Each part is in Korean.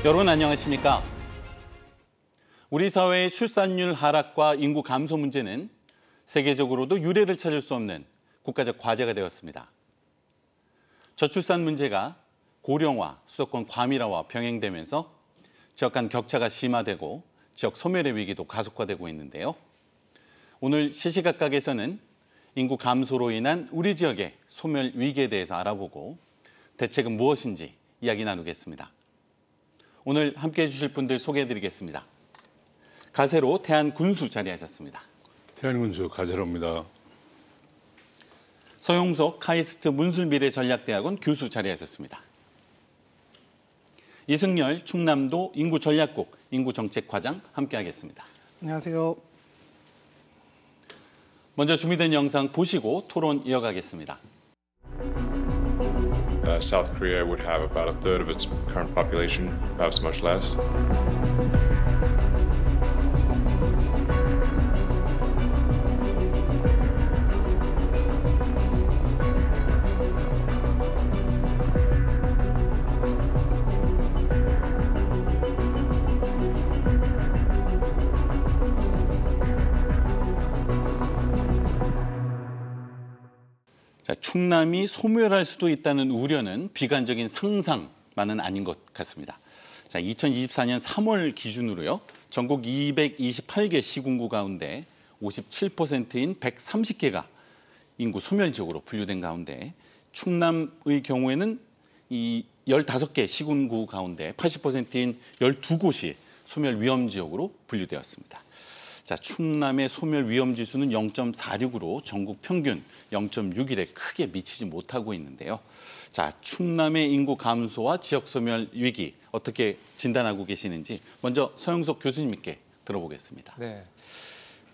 여러분 안녕하십니까? 우리 사회의 출산율 하락과 인구 감소 문제는 세계적으로도 유례를 찾을 수 없는 국가적 과제가 되었습니다. 저출산 문제가 고령화, 수도권 과밀화와 병행되면서 지역 간 격차가 심화되고 지역 소멸의 위기도 가속화되고 있는데요. 오늘 시시각각에서는 인구 감소로 인한 우리 지역의 소멸 위기에 대해서 알아보고 대책은 무엇인지 이야기 나누겠습니다. 오늘 함께해 주실 분들 소개해드리겠습니다. 가세로 태안군수 자리하셨습니다. 태안군수 가세로입니다. 서용석 카이스트 문술미래전략대학원 교수 자리하셨습니다. 이승열 충남도 인구전략국 인구정책과장 함께하겠습니다. 안녕하세요. 먼저 준비된 영상 보시고 토론 이어가겠습니다. South Korea would have about a third of its current population, perhaps much less. 자, 충남이 소멸할 수도 있다는 우려는 비관적인 상상만은 아닌 것 같습니다. 자, 2024년 3월 기준으로요. 전국 228개 시군구 가운데 57%인 130개가 인구 소멸 지역으로 분류된 가운데 충남의 경우에는 이 15개 시군구 가운데 80%인 12곳이 소멸 위험 지역으로 분류되었습니다. 자, 충남의 소멸 위험 지수는 0.46으로 전국 평균 0.61에 크게 미치지 못하고 있는데요. 자, 충남의 인구 감소와 지역 소멸 위기 어떻게 진단하고 계시는지 먼저 서용석 교수님께 들어보겠습니다. 네,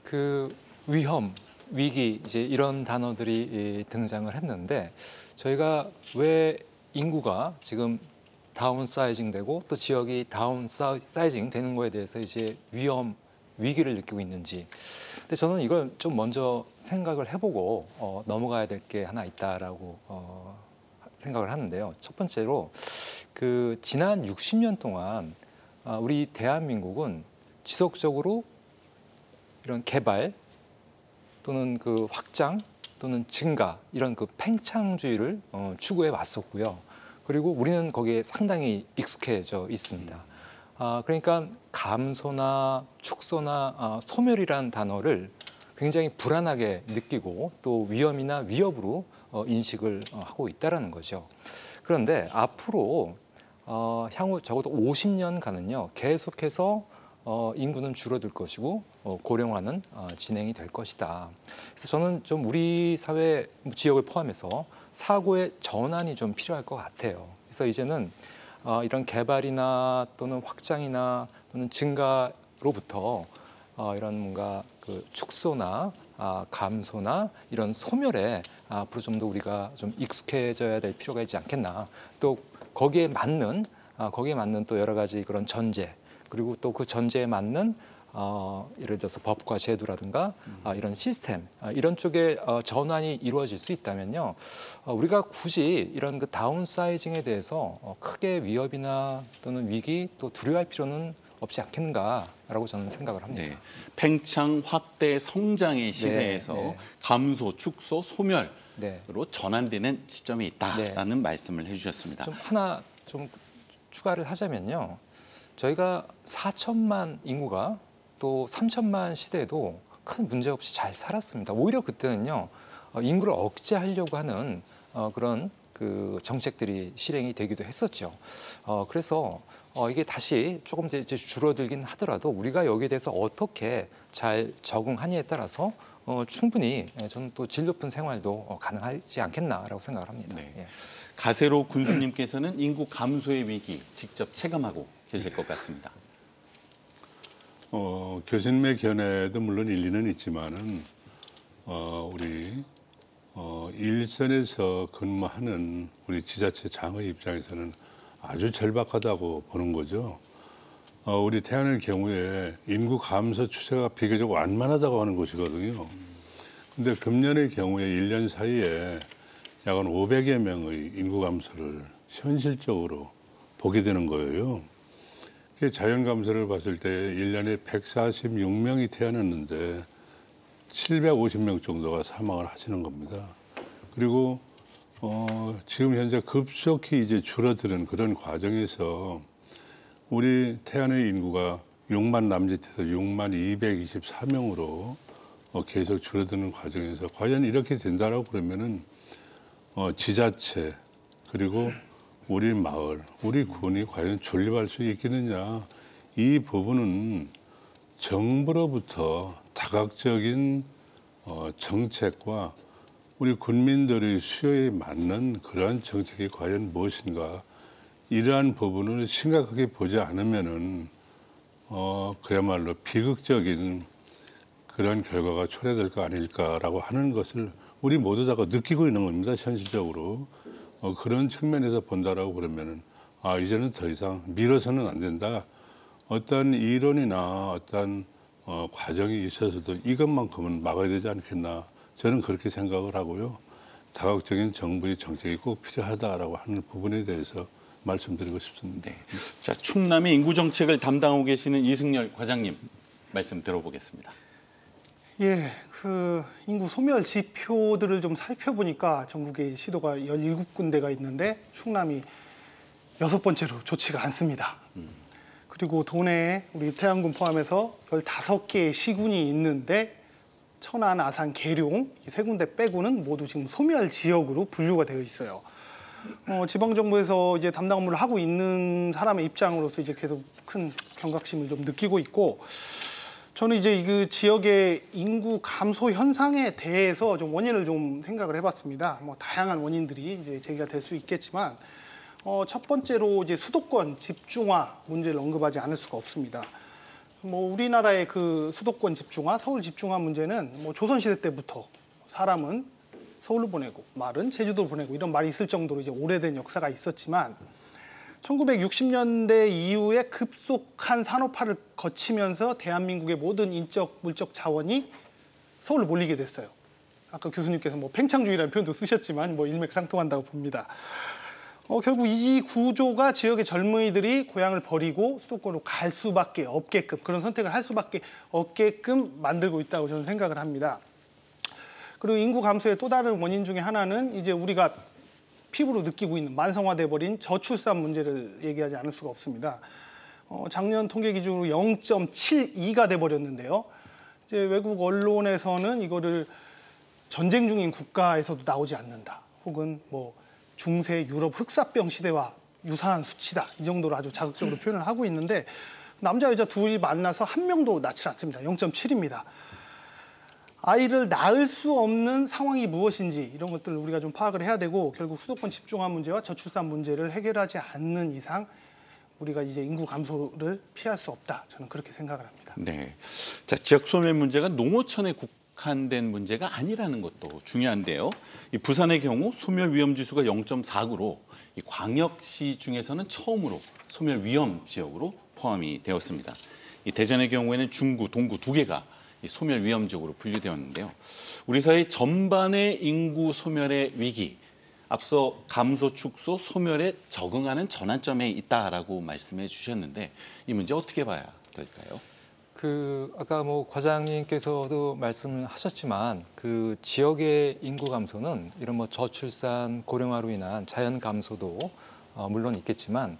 그 위험, 위기 이제 이런 단어들이 등장을 했는데 저희가 왜 인구가 지금 다운사이징되고 또 지역이 다운사이징 되는 거에 대해서 이제 위기를 느끼고 있는지. 근데 저는 이걸 좀 먼저 생각을 해보고 넘어가야 될 게 하나 있다라고 생각을 하는데요. 첫 번째로 그 지난 60년 동안 우리 대한민국은 지속적으로 이런 개발 또는 그 확장 또는 증가 이런 그 팽창주의를 추구해 왔었고요. 그리고 우리는 거기에 상당히 익숙해져 있습니다. 그러니까 감소나 축소나 소멸이라는 단어를 굉장히 불안하게 느끼고 또 위험이나 위협으로 인식을 하고 있다는 거죠. 그런데 앞으로 향후 적어도 50년간은요. 계속해서 인구는 줄어들 것이고 고령화는 진행이 될 것이다. 그래서 저는 좀 우리 사회 지역을 포함해서 사고의 전환이 좀 필요할 것 같아요. 그래서 이제는 이런 개발이나 또는 확장이나 또는 증가로부터 이런 뭔가 그 축소나 감소나 이런 소멸에 앞으로 좀 더 우리가 좀 익숙해져야 될 필요가 있지 않겠나. 또 거기에 맞는 또 여러 가지 그런 전제 그리고 또 그 전제에 맞는 예를 들어서 법과 제도라든가 이런 시스템 이런 쪽에 전환이 이루어질 수 있다면요. 우리가 굳이 이런 그 다운사이징에 대해서 크게 위협이나 또는 위기 또 두려워할 필요는 없지 않겠는가라고 저는 생각을 합니다. 네. 팽창, 확대, 성장의 시대에서 네. 감소, 축소, 소멸로 네. 전환되는 시점이 있다라는 네. 말씀을 해주셨습니다. 좀 하나 좀 추가를 하자면요. 저희가 4천만 인구가 또 3천만 시대에도 큰 문제 없이 잘 살았습니다. 오히려 그때는요 인구를 억제하려고 하는 그런 그 정책들이 실행이 되기도 했었죠. 그래서 이게 다시 조금 이제 줄어들긴 하더라도 우리가 여기에 대해서 어떻게 잘 적응하냐에 따라서 충분히 저는 또 질 높은 생활도 가능하지 않겠나라고 생각을 합니다. 네. 예. 가세로 군수님께서는 인구 감소의 위기 직접 체감하고 계실 것 같습니다. 교수님의 견해도 물론 일리는 있지만은 우리 일선에서 근무하는 우리 지자체 장의 입장에서는 아주 절박하다고 보는 거죠. 우리 태안의 경우에 인구 감소 추세가 비교적 완만하다고 하는 곳이거든요. 근데 금년의 경우에 1년 사이에 약 500여 명의 인구 감소를 현실적으로 보게 되는 거예요. 자연 감소를 봤을 때 1년에 146명이 태어났는데 750명 정도가 사망을 하시는 겁니다. 그리고 지금 현재 급속히 이제 줄어드는 그런 과정에서 우리 태안의 인구가 6만 남짓에서 6만 224명으로 계속 줄어드는 과정에서 과연 이렇게 된다라고 그러면은 지자체 그리고 우리 마을, 우리 군이 과연 존립할 수 있겠느냐, 이 부분은 정부로부터 다각적인 정책과 우리 국민들의 수요에 맞는 그러한 정책이 과연 무엇인가, 이러한 부분을 심각하게 보지 않으면은 그야말로 비극적인 그런 결과가 초래될 거 아닐까라고 하는 것을 우리 모두 다 느끼고 있는 겁니다. 현실적으로. 그런 측면에서 본다라고 그러면은 이제는 더 이상 미뤄서는 안 된다. 어떤 이론이나 어떤 과정이 있어서도 이것만큼은 막아야 되지 않겠나. 저는 그렇게 생각을 하고요. 다각적인 정부의 정책이 꼭 필요하다라고 하는 부분에 대해서 말씀드리고 싶습니다. 네. 자, 충남의 인구 정책을 담당하고 계시는 이승열 과장님 말씀 들어보겠습니다. 예, 그 인구 소멸 지표들을 좀 살펴보니까 전국에 시도가 17군데가 있는데 충남이 6번째로 좋지가 않습니다. 그리고 도내에 우리 태안군 포함해서 15개의 시군이 있는데 천안, 아산, 계룡 이 3군데 빼고는 모두 지금 소멸 지역으로 분류가 되어 있어요. 지방정부에서 이제 담당 업무를 하고 있는 사람의 입장으로서 이제 계속 큰 경각심을 좀 느끼고 있고, 저는 이제 그 지역의 인구 감소 현상에 대해서 좀 원인을 좀 생각을 해봤습니다. 다양한 원인들이 이제 제기가 될 수 있겠지만, 첫 번째로 이제 수도권 집중화 문제를 언급하지 않을 수가 없습니다. 우리나라의 그 수도권 집중화, 서울 집중화 문제는 조선시대 때부터 사람은 서울로 보내고 말은 제주도로 보내고 이런 말이 있을 정도로 이제 오래된 역사가 있었지만, 1960년대 이후에 급속한 산업화를 거치면서 대한민국의 모든 인적, 물적 자원이 서울로 몰리게 됐어요. 아까 교수님께서 팽창주의라는 표현도 쓰셨지만 일맥상통한다고 봅니다. 결국 이 구조가 지역의 젊은이들이 고향을 버리고 수도권으로 갈 수밖에 없게끔, 그런 선택을 할 수밖에 없게끔 만들고 있다고 저는 생각을 합니다. 그리고 인구 감소의 또 다른 원인 중에 하나는 이제 우리가 피부로 느끼고 있는 만성화돼 버린 저출산 문제를 얘기하지 않을 수가 없습니다. 작년 통계 기준으로 0.72가 돼 버렸는데요. 이제 외국 언론에서는 이거를 전쟁 중인 국가에서도 나오지 않는다. 혹은 중세 유럽 흑사병 시대와 유사한 수치다. 이 정도로 아주 자극적으로 표현을 하고 있는데, 남자 여자 둘이 만나서 한 명도 낳지 않습니다. 0.7입니다. 아이를 낳을 수 없는 상황이 무엇인지 이런 것들을 우리가 좀 파악을 해야 되고, 결국 수도권 집중화 문제와 저출산 문제를 해결하지 않는 이상 우리가 이제 인구 감소를 피할 수 없다. 저는 그렇게 생각을 합니다. 네. 자, 지역 소멸 문제가 농어촌에 국한된 문제가 아니라는 것도 중요한데요. 이 부산의 경우 소멸 위험 지수가 0.49로 이 광역시 중에서는 처음으로 소멸 위험 지역으로 포함이 되었습니다. 이 대전의 경우에는 중구, 동구 2개가 이 소멸 위험 지역으로 분류되었는데요. 우리 사회 전반의 인구 소멸의 위기, 앞서 감소, 축소, 소멸에 적응하는 전환점에 있다라고 말씀해 주셨는데, 이 문제 어떻게 봐야 될까요? 아까 과장님께서도 말씀하셨지만 그 지역의 인구 감소는 이런 저출산, 고령화로 인한 자연 감소도 물론 있겠지만,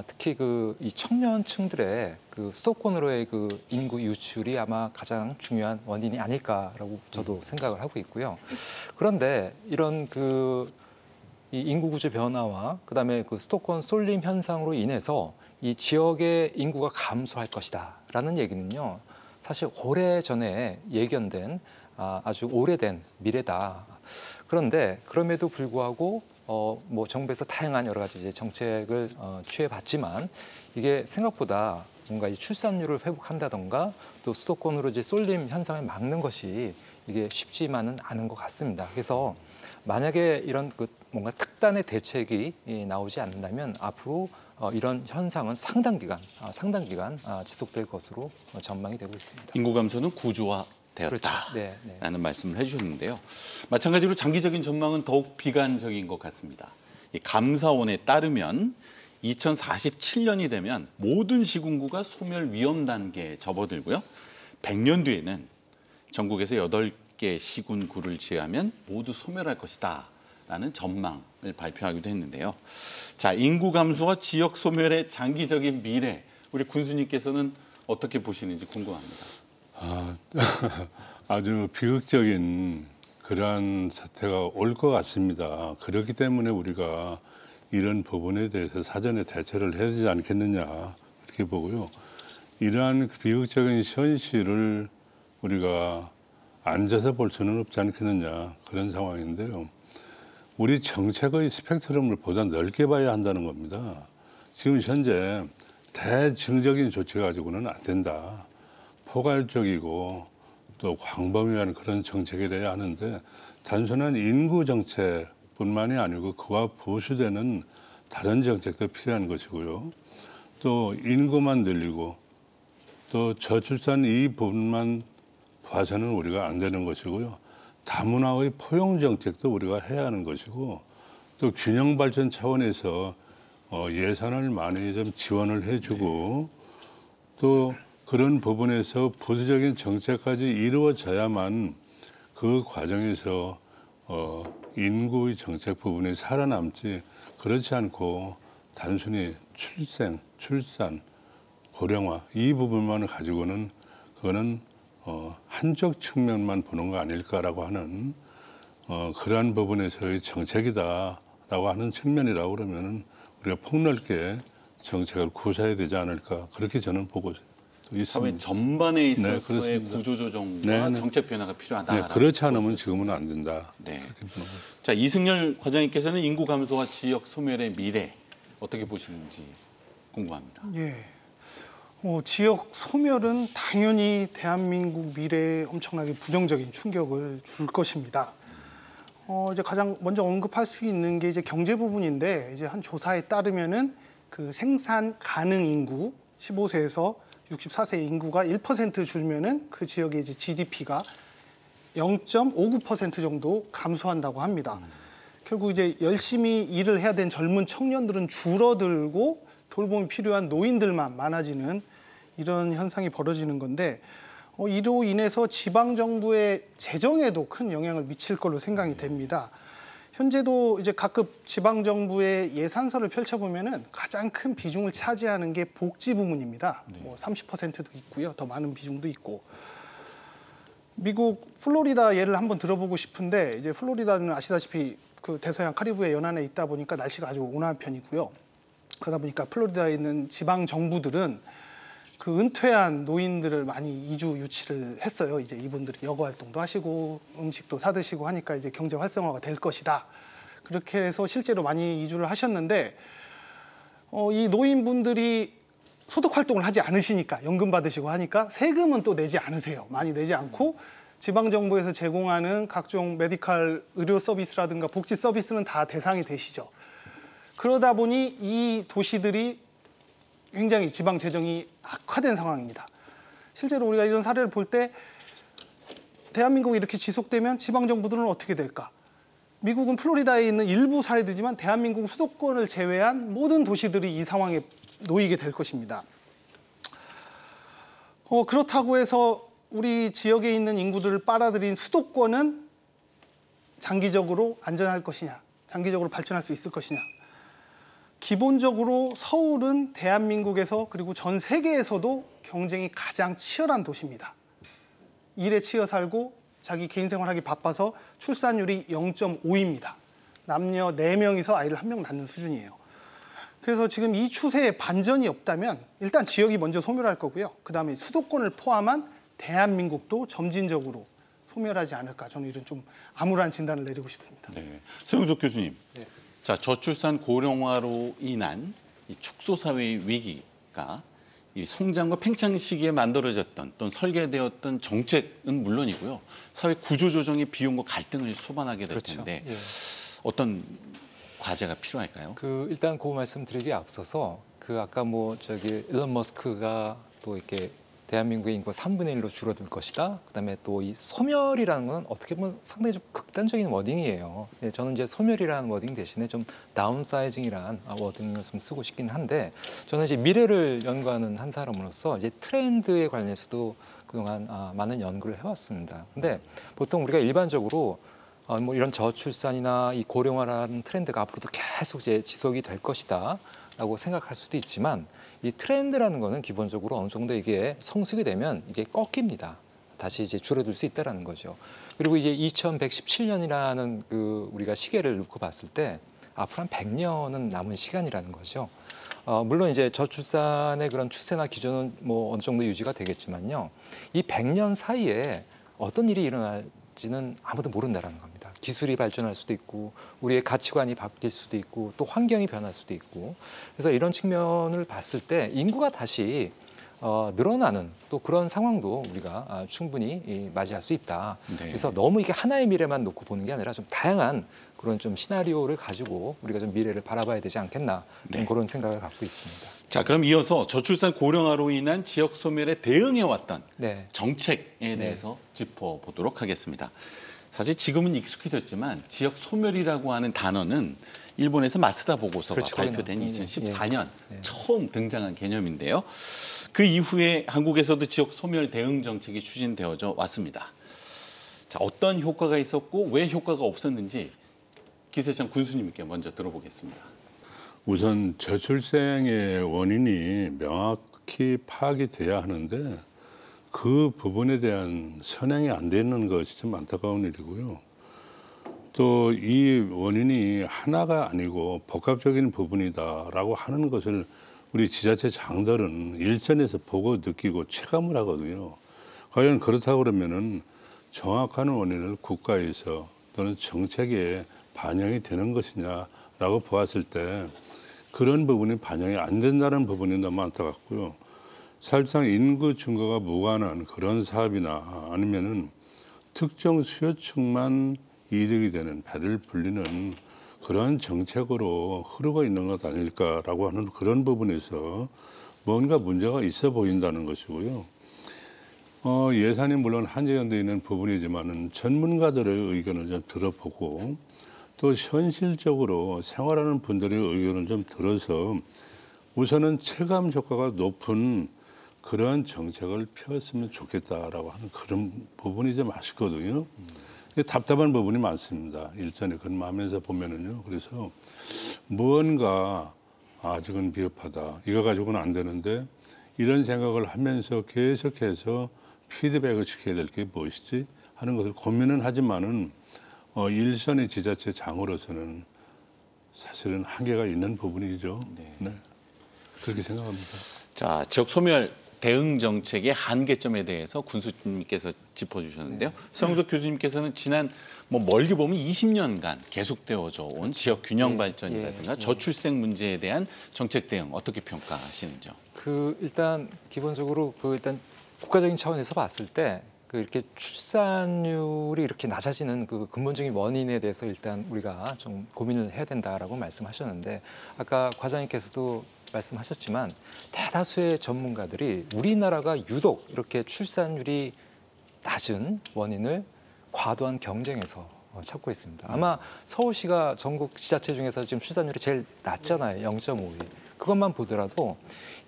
특히 이 청년층들의 그 수도권으로의 그 인구 유출이 아마 가장 중요한 원인이 아닐까라고 저도 생각을 하고 있고요. 그런데 이런 이 인구 구조 변화와 그다음에 그 수도권 쏠림 현상으로 인해서 이 지역의 인구가 감소할 것이다라는 얘기는요, 사실 오래전에 예견된 아주 오래된 미래다. 그런데 그럼에도 불구하고 정부에서 다양한 여러 가지 이제 정책을 취해봤지만, 이게 생각보다 뭔가 이 출산율을 회복한다던가 또 수도권으로 이제 쏠림 현상을 막는 것이 이게 쉽지만은 않은 것 같습니다. 그래서 만약에 이런 뭔가 특단의 대책이 나오지 않는다면 앞으로 이런 현상은 상당 기간 지속될 것으로 전망이 되고 있습니다. 인구 감소는 구조화되었다라는 그렇죠. 말씀을 해주셨는데요. 마찬가지로 장기적인 전망은 더욱 비관적인 것 같습니다. 이 감사원에 따르면 2047년이 되면 모든 시군구가 소멸 위험 단계에 접어들고요. 100년 뒤에는 전국에서 8개 시군구를 제외하면 모두 소멸할 것이다 라는 전망을 발표하기도 했는데요. 자, 인구 감소와 지역 소멸의 장기적인 미래, 우리 군수님께서는 어떻게 보시는지 궁금합니다. 아주 비극적인 그러한 사태가 올 것 같습니다. 그렇기 때문에 우리가 이런 부분에 대해서 사전에 대처를 해야 되지 않겠느냐 이렇게 보고요. 이러한 비극적인 현실을 우리가 앉아서 볼 수는 없지 않겠느냐 그런 상황인데요. 우리 정책의 스펙트럼을 보다 넓게 봐야 한다는 겁니다. 지금 현재 대증적인 조치 가지고는 안 된다. 포괄적이고 또 광범위한 그런 정책이 돼야 하는데 단순한 인구 정책뿐만이 아니고 그와 부수되는 다른 정책도 필요한 것이고요. 또 인구만 늘리고 또 저출산 이 부분만 봐서는 우리가 안 되는 것이고요. 다문화의 포용 정책도 우리가 해야 하는 것이고 또 균형 발전 차원에서 예산을 많이 좀 지원을 해주고 또 그런 부분에서 부수적인 정책까지 이루어져야만 그 과정에서 인구의 정책 부분이 살아남지 그렇지 않고 단순히 출산, 고령화 이 부분만 가지고는 그거는 한쪽 측면만 보는 거 아닐까라고 하는 그러한 부분에서의 정책이다라고 하는 측면이라고 그러면은 우리가 폭넓게 정책을 구사해야 되지 않을까 그렇게 저는 보고 있습니다. 사회 전반에 있어서의 네, 구조조정과 정책 변화가 필요하다. 네, 그렇지 않으면 지금은 안 된다. 네. 그렇게 보는 거죠. 자, 이승열 과장님께서는 인구 감소와 지역 소멸의 미래 어떻게 보시는지 궁금합니다. 예. 지역 소멸은 당연히 대한민국 미래에 엄청나게 부정적인 충격을 줄 것입니다. 이제 가장 먼저 언급할 수 있는 게 이제 경제 부분인데 이제 한 조사에 따르면은 그 생산 가능 인구 15세에서 64세 인구가 1% 줄면은 그 지역의 이제 GDP가 0.59% 정도 감소한다고 합니다. 결국 이제 열심히 일을 해야 되는 젊은 청년들은 줄어들고 돌봄이 필요한 노인들만 많아지는 이런 현상이 벌어지는 건데 이로 인해서 지방 정부의 재정에도 큰 영향을 미칠 걸로 생각이 됩니다. 현재도 이제 각급 지방 정부의 예산서를 펼쳐보면은 가장 큰 비중을 차지하는 게 복지 부문입니다. 30%도 있고요, 더 많은 비중도 있고. 미국 플로리다 예를 한번 들어보고 싶은데 이제 플로리다는 아시다시피 그 대서양 카리브해 연안에 있다 보니까 날씨가 아주 온화한 편이고요. 그러다 보니까 플로리다에 있는 지방 정부들은 그 은퇴한 노인들을 많이 이주 유치를 했어요. 이제 이분들이 여가 활동도 하시고 음식도 사 드시고 하니까 이제 경제 활성화가 될 것이다. 그렇게 해서 실제로 많이 이주를 하셨는데 이 노인분들이 소득 활동을 하지 않으시니까 연금 받으시고 하니까 세금은 또 내지 않으세요. 많이 내지 않고 지방 정부에서 제공하는 각종 메디컬 의료 서비스라든가 복지 서비스는 다 대상이 되시죠. 그러다 보니 이 도시들이 굉장히 지방 재정이 악화된 상황입니다. 실제로 우리가 이런 사례를 볼 때 대한민국이 이렇게 지속되면 지방 정부들은 어떻게 될까? 미국은 플로리다에 있는 일부 사례들이지만 대한민국 수도권을 제외한 모든 도시들이 이 상황에 놓이게 될 것입니다. 그렇다고 해서 우리 지역에 있는 인구들을 빨아들인 수도권은 장기적으로 안전할 것이냐, 장기적으로 발전할 수 있을 것이냐. 기본적으로 서울은 대한민국에서 그리고 전 세계에서도 경쟁이 가장 치열한 도시입니다. 일에 치여 살고 자기 개인 생활하기 바빠서 출산율이 0.5입니다. 남녀 4명이서 아이를 1명 낳는 수준이에요. 그래서 지금 이 추세에 반전이 없다면 일단 지역이 먼저 소멸할 거고요. 그다음에 수도권을 포함한 대한민국도 점진적으로 소멸하지 않을까. 저는 이런 좀 암울한 진단을 내리고 싶습니다. 네. 서영석 교수님. 네. 자, 저출산 고령화로 인한 이 축소 사회의 위기가 이 성장과 팽창 시기에 만들어졌던 또는 설계되었던 정책은 물론이고요. 사회 구조 조정의 비용과 갈등을 수반하게 될 텐데 예. 어떤 과제가 필요할까요? 일단 그 말씀드리기에 앞서서 아까 일론 머스크가 또 이렇게 대한민국의 인구가 3분의 1로 줄어들 것이다. 그다음에 또 이 소멸이라는 건 어떻게 보면 상당히 좀 극단적인 워딩이에요. 저는 이제 소멸이라는 워딩 대신에 좀 다운사이징이라는 워딩을 좀 쓰고 싶긴 한데 저는 이제 미래를 연구하는 한 사람으로서 이제 트렌드에 관련해서도 그동안 많은 연구를 해왔습니다. 근데 보통 우리가 일반적으로 뭐 이런 저출산이나 이 고령화라는 트렌드가 앞으로도 계속 이제 지속이 될 것이다라고 생각할 수도 있지만 이 트렌드라는 거는 기본적으로 어느 정도 이게 성숙이 되면 이게 꺾입니다. 다시 이제 줄어들 수 있다라는 거죠. 그리고 이제 2117년이라는 그 우리가 시계를 놓고 봤을 때 앞으로 한 100년은 남은 시간이라는 거죠. 물론 이제 저출산의 그런 추세나 기조는 뭐 어느 정도 유지가 되겠지만요. 이 100년 사이에 어떤 일이 일어날지는 아무도 모른다라는 겁니다. 기술이 발전할 수도 있고 우리의 가치관이 바뀔 수도 있고 또 환경이 변할 수도 있고 그래서 이런 측면을 봤을 때 인구가 다시 늘어나는 또 그런 상황도 우리가 충분히 맞이할 수 있다. 네. 그래서 너무 이게 하나의 미래만 놓고 보는 게 아니라 좀 다양한 그런 좀 시나리오를 가지고 우리가 좀 미래를 바라봐야 되지 않겠나 네. 그런 생각을 갖고 있습니다. 자, 그럼 이어서 저출산 고령화로 인한 지역 소멸에 대응해왔던 네. 정책에 대해서 짚어보도록 하겠습니다. 사실 지금은 익숙해졌지만 지역 소멸이라고 하는 단어는 일본에서 마쓰다 보고서가 그렇죠. 발표된 2014년 네. 처음 등장한 개념인데요. 그 이후에 한국에서도 지역 소멸 대응 정책이 추진되어져 왔습니다. 자, 어떤 효과가 있었고 왜 효과가 없었는지 기세찬 군수님께 먼저 들어보겠습니다. 우선 저출생의 원인이 명확히 파악이 돼야 하는데 그 부분에 대한 선행이 안 되는 것이 좀 안타까운 일이고요. 또 이 원인이 하나가 아니고 복합적인 부분이다라고 하는 것을 우리 지자체 장들은 일선에서 보고 느끼고 체감을 하거든요. 과연 그렇다고 그러면은 정확한 원인을 국가에서 또는 정책에 반영이 되는 것이냐라고 보았을 때 그런 부분이 반영이 안 된다는 부분이 너무 안타깝고요. 사실상 인구 증가가 무관한 그런 사업이나 아니면은 특정 수요층만 이득이 되는 배를 불리는 그런 정책으로 흐르고 있는 것 아닐까라고 하는 그런 부분에서 뭔가 문제가 있어 보인다는 것이고요. 예산이 물론 한정되어 있는 부분이지만은 전문가들의 의견을 좀 들어보고 또 현실적으로 생활하는 분들의 의견을 좀 들어서 우선은 체감 효과가 높은 그런 정책을 펴왔으면 좋겠다라고 하는 그런 부분이 좀 아쉽거든요. 답답한 부분이 많습니다. 일전에 근무하면서 보면은요. 그래서 무언가 아직은 비협하다. 이거 가지고는 안 되는데 이런 생각을 하면서 계속해서 피드백을 시켜야 될 게 무엇이지 하는 것을 고민은 하지만은 일선의 지자체 장으로서는 사실은 한계가 있는 부분이죠. 네. 그렇게 생각합니다. 자, 지역 소멸 대응 정책의 한계점에 대해서 군수님께서 짚어주셨는데요. 성석 교수님께서는 지난 멀리 보면 20년간 계속되어져 온 지역 균형 발전이라든가 저출생 문제에 대한 정책 대응 어떻게 평가하시는지요? 일단 기본적으로 일단 국가적인 차원에서 봤을 때 이렇게 출산율이 이렇게 낮아지는 그 근본적인 원인에 대해서 일단 우리가 좀 고민을 해야 된다라고 말씀하셨는데 아까 과장님께서도 말씀하셨지만 대다수의 전문가들이 우리나라가 유독 이렇게 출산율이 낮은 원인을 과도한 경쟁에서 찾고 있습니다. 아마 서울시가 전국 지자체 중에서 지금 출산율이 제일 낮잖아요. 0.52. 그것만 보더라도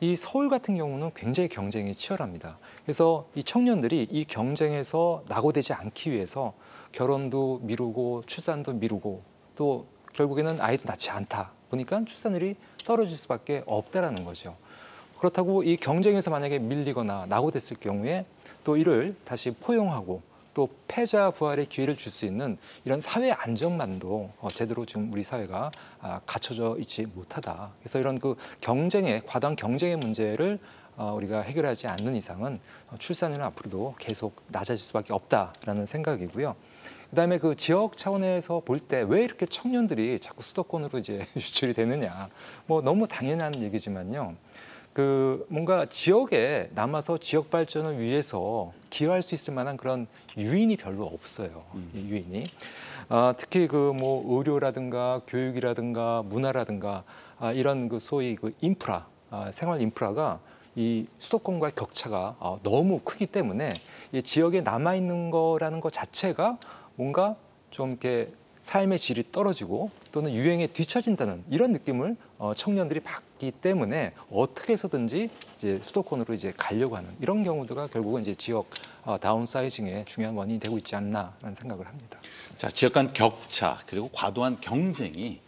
이 서울 같은 경우는 굉장히 경쟁이 치열합니다. 그래서 이 청년들이 이 경쟁에서 낙오되지 않기 위해서 결혼도 미루고 출산도 미루고 또 결국에는 아이도 낳지 않다 보니까 출산율이 떨어질 수밖에 없다라는 거죠. 그렇다고 이 경쟁에서 만약에 밀리거나 낙오됐을 경우에 또 이를 다시 포용하고 또 패자 부활의 기회를 줄 수 있는 이런 사회 안정망도 제대로 지금 우리 사회가 갖춰져 있지 못하다. 그래서 이런 과다한 경쟁의 문제를 우리가 해결하지 않는 이상은 출산율은 앞으로도 계속 낮아질 수밖에 없다라는 생각이고요. 그다음에 지역 차원에서 볼 때 왜 이렇게 청년들이 자꾸 수도권으로 이제 유출이 되느냐. 너무 당연한 얘기지만요. 뭔가 지역에 남아서 지역 발전을 위해서 기여할 수 있을 만한 그런 유인이 별로 없어요. 이 유인이. 특히 의료라든가 교육이라든가 문화라든가 이런 소위 인프라, 생활 인프라가 이 수도권과의 격차가 너무 크기 때문에 이 지역에 남아 있는 거라는 것 자체가 뭔가 좀 이렇게 삶의 질이 떨어지고 또는 유행에 뒤처진다는 이런 느낌을 청년들이 받기 때문에 어떻게 해서든지 이제 수도권으로 이제 가려고 하는 이런 경우가 결국은 이제 지역 다운사이징의 중요한 원인이 되고 있지 않나라는 생각을 합니다. 자, 지역 간 격차 그리고 과도한 경쟁이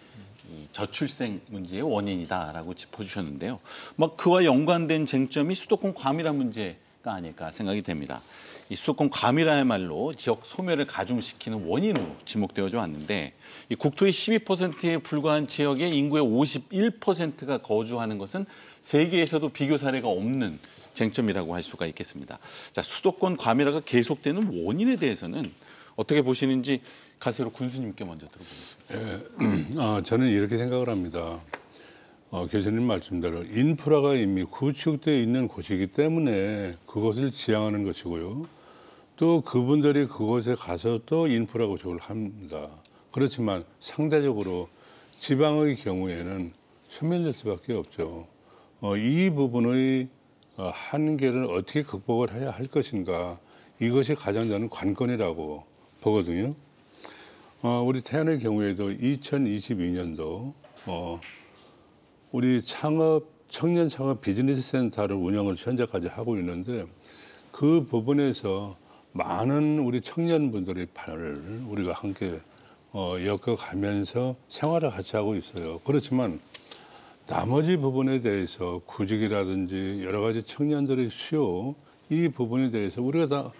이 저출생 문제의 원인이다라고 짚어주셨는데요. 뭐 그와 연관된 쟁점이 수도권 과밀화 문제가 아닐까 생각이 됩니다. 이 수도권 과밀화야말로 지역 소멸을 가중시키는 원인으로 지목되어져 왔는데 이 국토의 12%에 불과한 지역에 인구의 51%가 거주하는 것은 세계에서도 비교 사례가 없는 쟁점이라고 할 수가 있겠습니다. 자, 수도권 과밀화가 계속되는 원인에 대해서는 어떻게 보시는지 가세로 군수님께 먼저 들어보겠습니다. 저는 이렇게 생각을 합니다. 교수님 말씀대로 인프라가 이미 구축되어 있는 곳이기 때문에 그것을 지향하는 것이고요. 또 그분들이 그곳에 가서 또 인프라 구축을 합니다. 그렇지만 상대적으로 지방의 경우에는 소멸될 수밖에 없죠. 이 부분의 한계를 어떻게 극복을 해야 할 것인가, 이것이 가장 저는 관건이라고 보거든요. 우리 태안의 경우에도 2022년도 우리 청년 창업 비즈니스 센터를 운영을 현재까지 하고 있는데 그 부분에서 많은 우리 청년분들의 판을 우리가 함께 엮어가면서 생활을 같이 하고 있어요. 그렇지만 나머지 부분에 대해서 구직이라든지 여러 가지 청년들의 수요, 이 부분에 대해서 우리가 다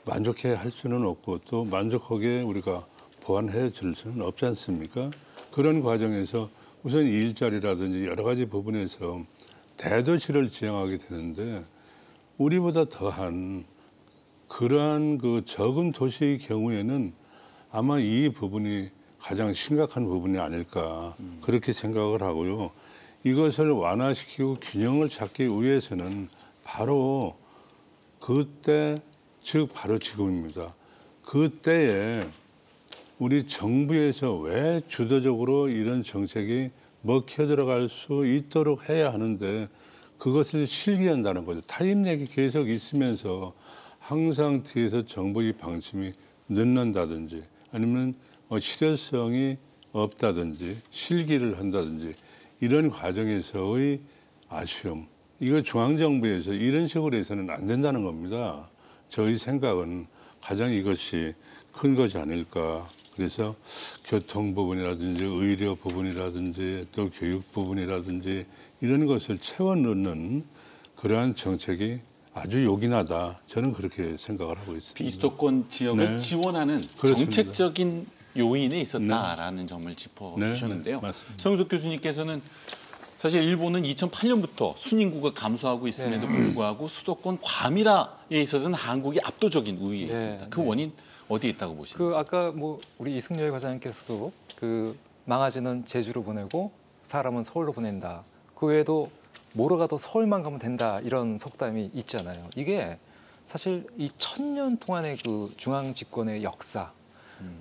만족해 할 수는 없고 또 만족하게 우리가 보완해 줄 수는 없지 않습니까? 그런 과정에서 우선 일자리라든지 여러 가지 부분에서 대도시를 지향하게 되는데 우리보다 더한 그러한 그 적은 도시의 경우에는 아마 이 부분이 가장 심각한 부분이 아닐까 그렇게 생각을 하고요. 이것을 완화시키고 균형을 찾기 위해서는 바로 그때, 즉 바로 지금입니다. 그때에 우리 정부에서 왜 주도적으로 이런 정책이 먹혀 들어갈 수 있도록 해야 하는데 그것을 실기한다는 거죠. 타임렉이 계속 있으면서 항상 뒤에서 정부의 방침이 늦는다든지 아니면 실효성이 없다든지 실기를 한다든지 이런 과정에서의 아쉬움. 이거 중앙정부에서 이런 식으로 해서는 안 된다는 겁니다. 저희 생각은 가장 이것이 큰 것이 아닐까. 그래서 교통 부분이라든지 의료 부분이라든지 또 교육 부분이라든지 이런 것을 채워 넣는 그러한 정책이 아주 요긴하다. 저는 그렇게 생각을 하고 있습니다. 비수도권 지역을 네. 지원하는 그렇습니다. 정책적인 요인에 있었다라는 점을 짚어주셨는데요. 네, 성윤석 교수님께서는 사실 일본은 2008년부터 순인구가 감소하고 있음에도 불구하고 수도권 과밀화에 있어서는 한국이 압도적인 우위에 있습니다. 그 원인 어디에 있다고 보십니까? 아까 뭐 우리 이승열 과장님께서도 망아지는 제주로 보내고 사람은 서울로 보낸다. 그 외에도 뭐로 가도 서울만 가면 된다 이런 속담이 있잖아요. 이게 사실 이 1000년 동안의 그 중앙 집권의 역사,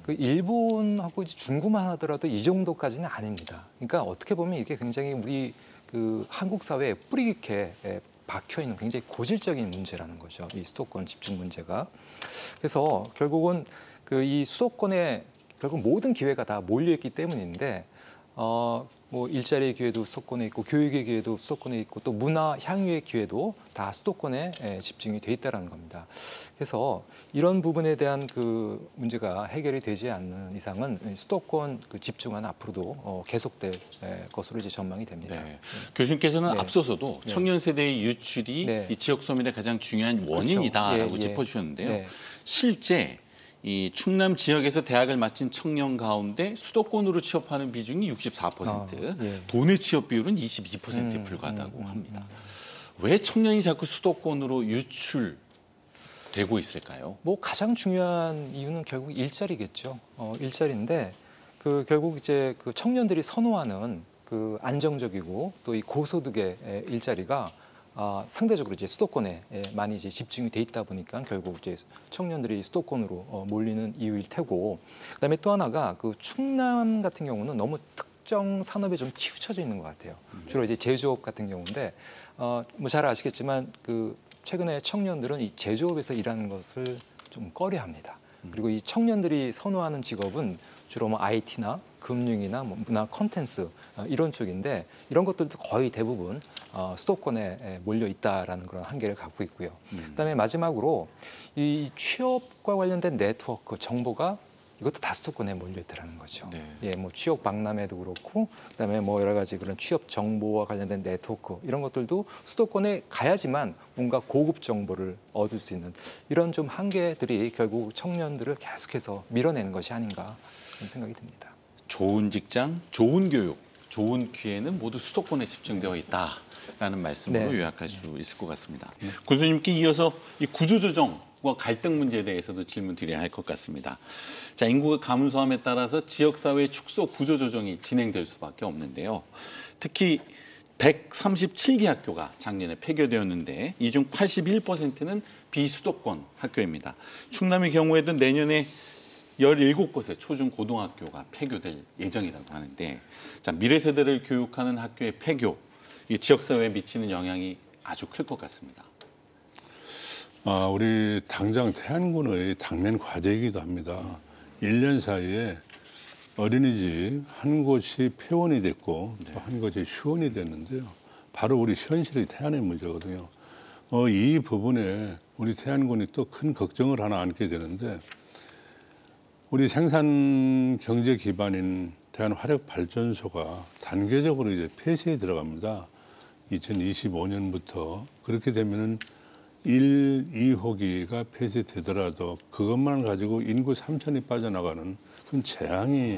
그 일본하고 이제 중국만 하더라도 이 정도까지는 아닙니다. 그러니까 어떻게 보면 이게 굉장히 우리 그 한국 사회에 뿌리 깊게 박혀 있는 굉장히 고질적인 문제라는 거죠. 이 수도권 집중 문제가. 그래서 결국은 이 수도권에 결국 모든 기회가 다 몰려 있기 때문인데. 뭐 일자리의 기회도 수도권에 있고 교육의 기회도 수도권에 있고 또 문화 향유의 기회도 다 수도권에 집중이 돼 있다는 겁니다. 그래서 이런 부분에 대한 그 문제가 해결이 되지 않는 이상은 수도권 그 집중은 앞으로도 계속될 것으로 이제 전망이 됩니다. 네. 교수님께서는 앞서서도 청년 세대의 유출이 이 지역 소멸의 가장 중요한 원인이다라고 짚어주셨는데요. 실제 이 충남 지역에서 대학을 마친 청년 가운데 수도권으로 취업하는 비중이 64%, 도내 취업 비율은 22%에 불과하다고 합니다. 왜 청년이 자꾸 수도권으로 유출되고 있을까요? 뭐 가장 중요한 이유는 결국 일자리겠죠. 일자리인데 결국 이제 그 청년들이 선호하는 그 안정적이고 또 이 고소득의 일자리가 상대적으로 이제 수도권에 많이 이제 집중이 돼 있다 보니까 결국 이제 청년들이 수도권으로 몰리는 이유일 테고, 그다음에 또 하나가 그 충남 같은 경우는 너무 특정 산업에 좀 치우쳐져 있는 것 같아요. 주로 이제 제조업 같은 경우인데 뭐 잘 아시겠지만 그 최근에 청년들은 이 제조업에서 일하는 것을 좀 꺼려합니다. 그리고 이 청년들이 선호하는 직업은 주로 뭐 IT나 금융이나 뭐 문화 콘텐츠 이런 쪽인데 이런 것들도 거의 대부분 수도권에 몰려 있다라는 그런 한계를 갖고 있고요. 그다음에 마지막으로 이 취업과 관련된 네트워크 정보가 이것도 다 수도권에 몰려 있다라는 거죠. 네. 예, 뭐 취업 박람회도 그렇고, 그다음에 뭐 여러 가지 그런 취업 정보와 관련된 네트워크 이런 것들도 수도권에 가야지만 뭔가 고급 정보를 얻을 수 있는 이런 좀 한계들이 결국 청년들을 계속해서 밀어내는 것이 아닌가 그런 생각이 듭니다. 좋은 직장, 좋은 교육, 좋은 기회는 모두 수도권에 집중되어 있다라는 말씀으로 네. 요약할 수 있을 것 같습니다. 교수님께 이어서 이 구조조정과 갈등 문제에 대해서도 질문 드려야 할 것 같습니다. 자, 인구가 감소함에 따라서 지역사회 축소 구조조정이 진행될 수밖에 없는데요. 특히 137개 학교가 작년에 폐교되었는데 이 중 81%는 비수도권 학교입니다. 충남의 경우에도 내년에 17곳의 초중 고등학교가 폐교될 예정이라고 하는데 자, 미래 세대를 교육하는 학교의 폐교, 이 지역사회에 미치는 영향이 아주 클 것 같습니다. 우리 당장 태안군의 당면 과제이기도 합니다. 1년 사이에 어린이집 한 곳이 폐원이 됐고 또 한 곳이 휴원이 됐는데요. 바로 우리 현실의 태안의 문제거든요. 이 부분에 우리 태안군이 또 큰 걱정을 하나 안게 되는데 우리 생산 경제 기반인 태안화력발전소가 단계적으로 이제 폐쇄에 들어갑니다. 2025년부터 그렇게 되면은 1, 2호기가 폐쇄되더라도 그것만 가지고 인구 3천이 빠져나가는 큰 재앙이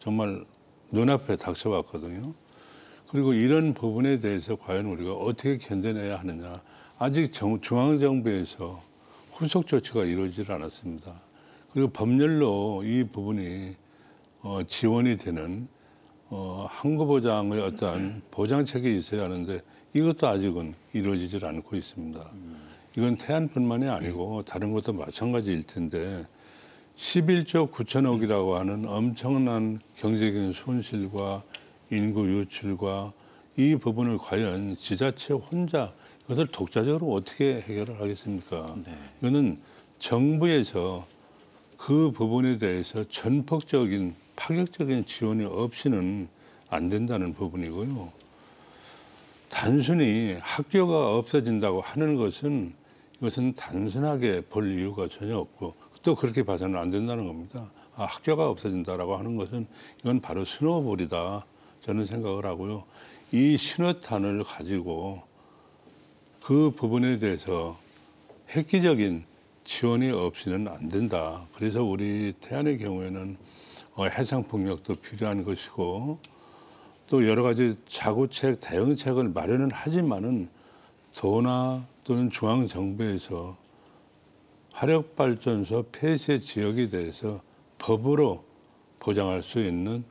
정말 눈앞에 닥쳐왔거든요. 그리고 이런 부분에 대해서 과연 우리가 어떻게 견뎌내야 하느냐. 아직 중앙정부에서 후속 조치가 이루어지지 않았습니다. 그리고 법률로 이 부분이 지원이 되는 항구보장의 어떠한 보장책이 있어야 하는데 이것도 아직은 이루어지질 않고 있습니다. 이건 태안뿐만이 아니고 다른 것도 마찬가지일 텐데 11조 9천억이라고 하는 엄청난 경제적인 손실과 인구 유출과 이 부분을 과연 지자체 혼자 이것을 독자적으로 어떻게 해결을 하겠습니까? 네. 이거는 정부에서 그 부분에 대해서 전폭적인 파격적인 지원이 없이는 안 된다는 부분이고요. 단순히 학교가 없어진다고 하는 것은 이것은 단순하게 볼 이유가 전혀 없고 또 그렇게 봐서는 안 된다는 겁니다. 학교가 없어진다라고 하는 것은 이건 바로 스노우볼이다 저는 생각을 하고요. 이 신호탄을 가지고 그 부분에 대해서 획기적인 지원이 없이는 안 된다. 그래서 우리 태안의 경우에는 해상폭력도 필요한 것이고 또 여러 가지 자구책, 대응책을 마련은 하지만은 도나 또는 중앙정부에서 화력발전소 폐쇄 지역에 대해서 법으로 보장할 수 있는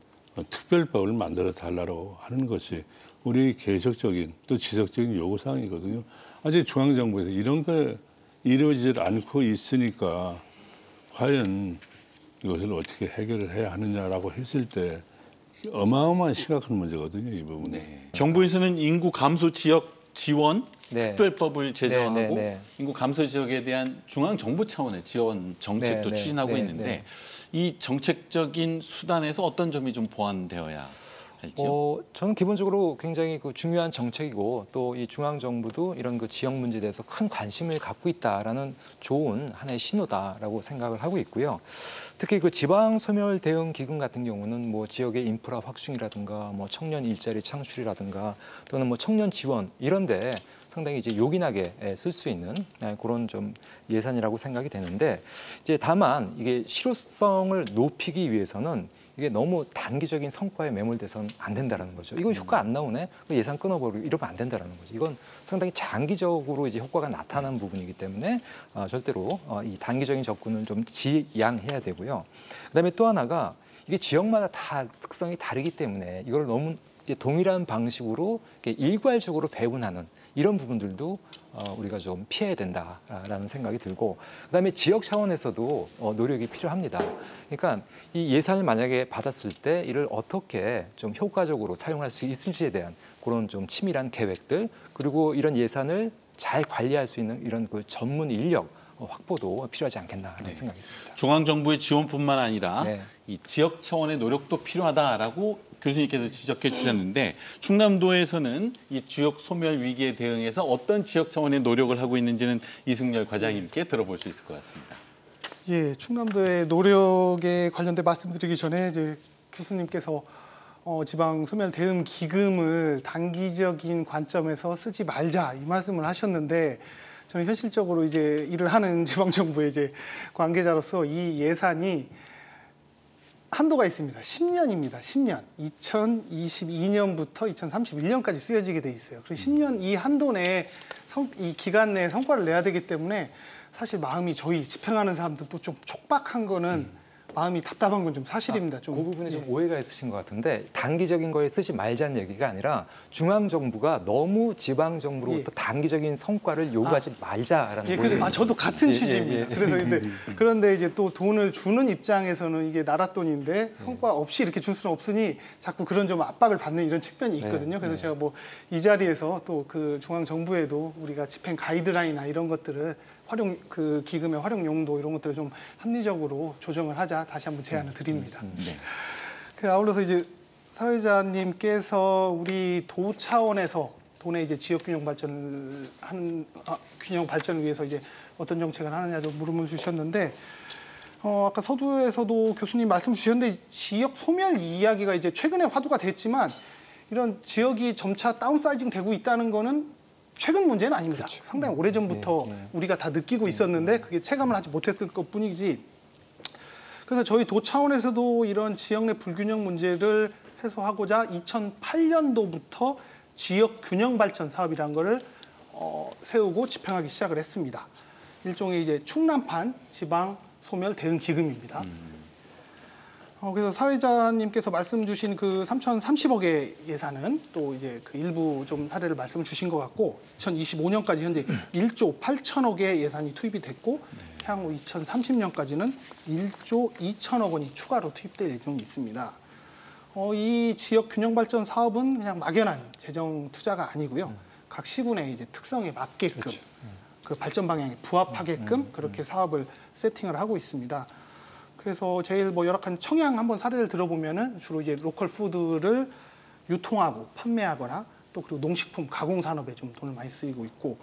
특별법을 만들어 달라고 하는 것이 우리 계속적인 또 지속적인 요구사항이거든요. 아직 중앙정부에서 이런 게 이루어지지 않고 있으니까 과연 이것을 어떻게 해결을 해야 하느냐라고 했을 때 어마어마한 심각한 문제거든요, 이 부분은. 네. 정부에서는 인구 감소 지역 지원 네. 특별법을 제정하고 네. 인구 감소 지역에 대한 중앙 정부 차원의 지원 정책도 네. 추진하고 네. 있는데 네. 이 정책적인 수단에서 어떤 점이 좀 보완되어야 할지요? 저는 기본적으로 굉장히 그 중요한 정책이고 또 이 중앙 정부도 이런 그 지역 문제에 대해서 큰 관심을 갖고 있다라는 좋은 하나의 신호다라고 생각을 하고 있고요. 특히 그 지방 소멸 대응 기금 같은 경우는 뭐 지역의 인프라 확충이라든가 뭐 청년 일자리 창출이라든가 또는 뭐 청년 지원 이런데 상당히 이제 요긴하게 쓸 수 있는 그런 좀 예산이라고 생각이 되는데 이제 다만 이게 실효성을 높이기 위해서는 이게 너무 단기적인 성과에 매몰돼서는 안 된다라는 거죠. 이거 효과 안 나오네, 예산 끊어버리고 이러면 안 된다라는 거죠. 이건 상당히 장기적으로 이제 효과가 나타나는 부분이기 때문에 절대로 이 단기적인 접근은 좀 지양해야 되고요. 그다음에 또 하나가 이게 지역마다 다 특성이 다르기 때문에 이걸 너무 동일한 방식으로 일괄적으로 배분하는 이런 부분들도 우리가 좀 피해야 된다라는 생각이 들고, 그다음에 지역 차원에서도 노력이 필요합니다. 그러니까 이 예산을 만약에 받았을 때 이를 어떻게 좀 효과적으로 사용할 수 있을지에 대한 그런 좀 치밀한 계획들, 그리고 이런 예산을 잘 관리할 수 있는 이런 그 전문 인력 확보도 필요하지 않겠나라는 생각이 듭니다. 중앙정부의 지원뿐만 아니라 네. 이 지역 차원의 노력도 필요하다라고 교수님께서 지적해 주셨는데, 충남도에서는 이 지역 소멸 위기에 대응해서 어떤 지역 차원의 노력을 하고 있는지는 이승열 과장님께 들어볼 수 있을 것 같습니다. 예, 충남도의 노력에 관련된 말씀드리기 전에 이제 교수님께서 지방 소멸 대응 기금을 단기적인 관점에서 쓰지 말자 이 말씀을 하셨는데, 저는 현실적으로 이제 일을 하는 지방 정부의 이제 관계자로서 이 예산이 한도가 있습니다. 10년입니다. 10년. 2022년부터 2031년까지 쓰여지게 돼 있어요. 그래서 10년 이 한도 내에 이 기간 내에 성과를 내야 되기 때문에 사실 마음이 저희 집행하는 사람들도 좀 촉박한 거는 마음이 답답한 건 좀 사실입니다. 좀 그 부분에 좀 오해가 있으신 것 같은데, 단기적인 거에 쓰지 말자는 얘기가 아니라 중앙 정부가 너무 지방 정부로부터 단기적인 성과를 요구하지 말자라는 예, 거예요. 저도 같은 취지입니다. 그래서 그런데 이제 또 돈을 주는 입장에서는 이게 나라 돈인데 성과 없이 이렇게 줄 수는 없으니 자꾸 그런 좀 압박을 받는 이런 측면이 있거든요. 그래서 제가 뭐 이 자리에서 또 그 중앙 정부에도 우리가 집행 가이드라인이나 이런 것들을 그 기금의 활용 용도 이런 것들을 좀 합리적으로 조정을 하자 다시 한번 제안을 드립니다. 그 아울러서 이제 사회자님께서 우리 도 차원에서 도내 이제 지역 균형 발전을 균형 발전을 위해서 이제 어떤 정책을 하느냐도 물음을 주셨는데, 아까 서두에서도 교수님 말씀 주셨는데 지역 소멸 이야기가 이제 최근에 화두가 됐지만 이런 지역이 점차 다운사이징 되고 있다는 거는 최근 문제는 아닙니다. 그렇죠. 상당히 오래전부터 우리가 다 느끼고 있었는데 그게 체감을 하지 못했을 것뿐이지. 그래서 저희 도 차원에서도 이런 지역 내 불균형 문제를 해소하고자 2008년도부터 지역 균형 발전 사업이라는 거를 세우고 집행하기 시작을 했습니다. 일종의 이제 충남판 지방 소멸 대응 기금입니다. 그래서 사회자님께서 말씀 주신 그 3,030억의 예산은 또 이제 그 일부 좀 사례를 말씀 주신 것 같고, 2025년까지 현재 1조 8천억의 예산이 투입이 됐고, 향후 2030년까지는 1조 2천억 원이 추가로 투입될 예정이 있습니다. 이 지역 균형 발전 사업은 그냥 막연한 재정 투자가 아니고요. 각 시군의 이제 특성에 맞게끔 그 발전 방향에 부합하게끔 그렇게 사업을 세팅을 하고 있습니다. 그래서 제일 뭐 열악한 청양 한번 사례를 들어보면은 주로 이제 로컬 푸드를 유통하고 판매하거나 또 그리고 농식품 가공 산업에 좀 돈을 많이 쓰이고 있고,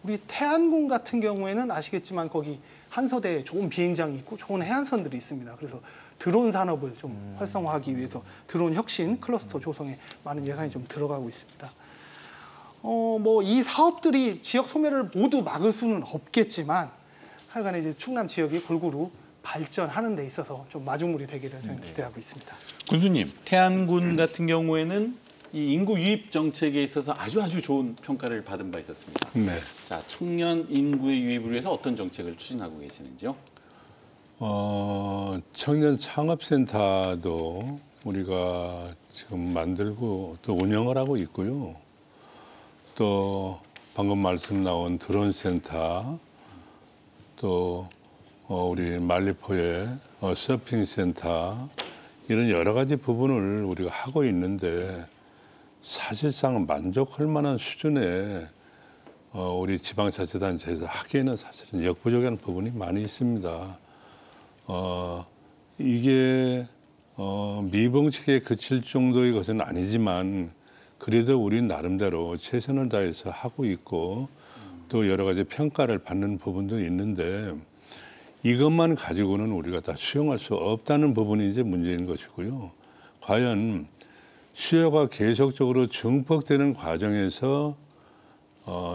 우리 태안군 같은 경우에는 아시겠지만 거기 한서대에 좋은 비행장이 있고 좋은 해안선들이 있습니다. 그래서 드론 산업을 좀 활성화하기 위해서 드론 혁신 클러스터 조성에 많은 예산이 좀 들어가고 있습니다. 뭐 이 사업들이 지역 소멸을 모두 막을 수는 없겠지만 하여간에 이제 충남 지역이 골고루 발전하는 데 있어서 좀 마중물이 되기를 저는 기대하고 있습니다. 군수님, 태안군 같은 경우에는 이 인구 유입 정책에 있어서 아주 좋은 평가를 받은 바 있었습니다. 네. 자, 청년 인구의 유입을 위해서 어떤 정책을 추진하고 계시는지요? 청년 창업센터도 우리가 지금 만들고 또 운영을 하고 있고요. 또 방금 말씀 나온 드론 센터, 또 우리 말리포의 서핑 센터, 이런 여러 가지 부분을 우리가 하고 있는데 사실상 만족할 만한 수준의 우리 지방자치단체에서 하기에는 사실은 역부족한 부분이 많이 있습니다. 이게 미봉책에 그칠 정도의 것은 아니지만 그래도 우리 나름대로 최선을 다해서 하고 있고 또 여러 가지 평가를 받는 부분도 있는데, 이것만 가지고는 우리가 다 수용할 수 없다는 부분이 이제 문제인 것이고요. 과연 수요가 계속적으로 증폭되는 과정에서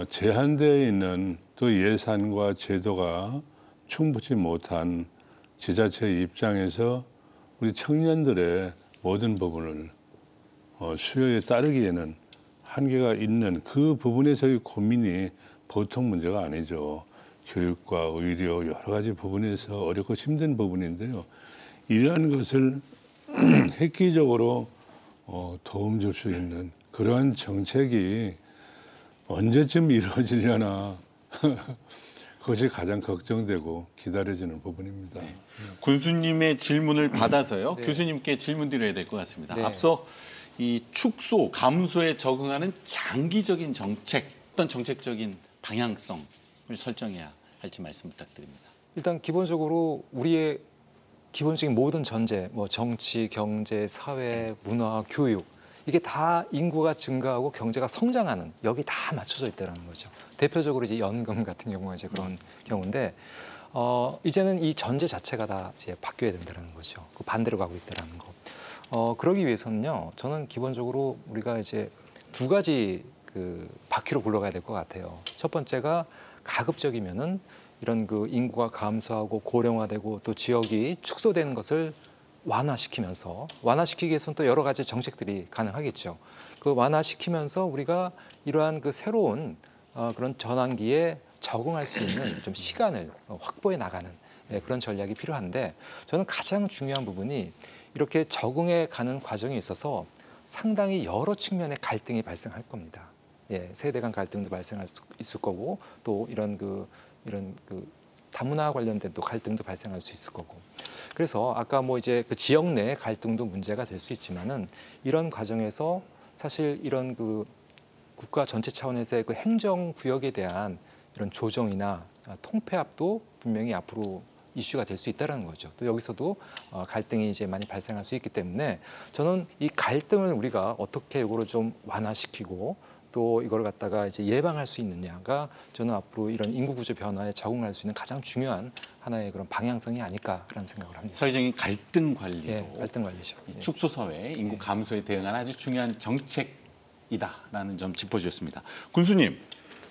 제한되어 있는 또 예산과 제도가 충분치 못한 지자체의 입장에서 우리 청년들의 모든 부분을 수요에 따르기에는 한계가 있는 그 부분에서의 고민이 보통 문제가 아니죠. 교육과 의료 여러 가지 부분에서 어렵고 힘든 부분인데요. 이러한 것을 획기적으로 도움 줄 수 있는 그러한 정책이 언제쯤 이루어지려나 그것이 가장 걱정되고 기다려지는 부분입니다. 네. 군수님의 질문을 받아서요. 교수님께 질문 드려야 될 것 같습니다. 앞서 이 축소, 감소에 적응하는 장기적인 정책, 어떤 정책적인 방향성을 설정해야 할지 말씀 부탁드립니다. 일단 기본적으로 우리의 기본적인 모든 전제, 뭐 정치, 경제, 사회, 문화, 교육 이게 다 인구가 증가하고 경제가 성장하는 여기 다 맞춰져 있다는 거죠. 대표적으로 이제 연금 같은 경우가 이제 그런 경우인데 이제는 이 전제 자체가 다 이제 바뀌어야 된다는 거죠. 그 반대로 가고 있다는 거. 그러기 위해서는요, 저는 기본적으로 우리가 이제 두 가지 그 바퀴로 굴러가야 될 것 같아요. 첫 번째가 가급적이면은 이런 그 인구가 감소하고 고령화되고 또 지역이 축소되는 것을 완화시키기 위해서는 또 여러 가지 정책들이 가능하겠죠. 그 완화시키면서 우리가 이러한 그 새로운 그런 전환기에 적응할 수 있는 좀 시간을 확보해 나가는 그런 전략이 필요한데 저는 가장 중요한 부분이 이렇게 적응해 가는 과정에 있어서 상당히 여러 측면의 갈등이 발생할 겁니다. 세대 간 갈등도 발생할 수 있을 거고 또 이런 그 다문화 관련된 또 갈등도 발생할 수 있을 거고. 그래서 아까 뭐 이제 그 지역 내 갈등도 문제가 될 수 있지만은 이런 과정에서 사실 이런 그 국가 전체 차원에서의 그 행정 구역에 대한 이런 조정이나 통폐합도 분명히 앞으로 이슈가 될 수 있다는 거죠. 또 여기서도 갈등이 이제 많이 발생할 수 있기 때문에 저는 이 갈등을 우리가 어떻게 이거를 좀 완화시키고 또 이걸 갖다가 이제 예방할 수 있느냐가 저는 앞으로 이런 인구 구조 변화에 적응할 수 있는 가장 중요한 하나의 그런 방향성이 아닐까라는 생각을 합니다. 사회적인 갈등 관리도 갈등 관리죠. 축소 사회, 인구 감소에 대응하는 아주 중요한 정책이다라는 점 짚어주셨습니다. 군수님,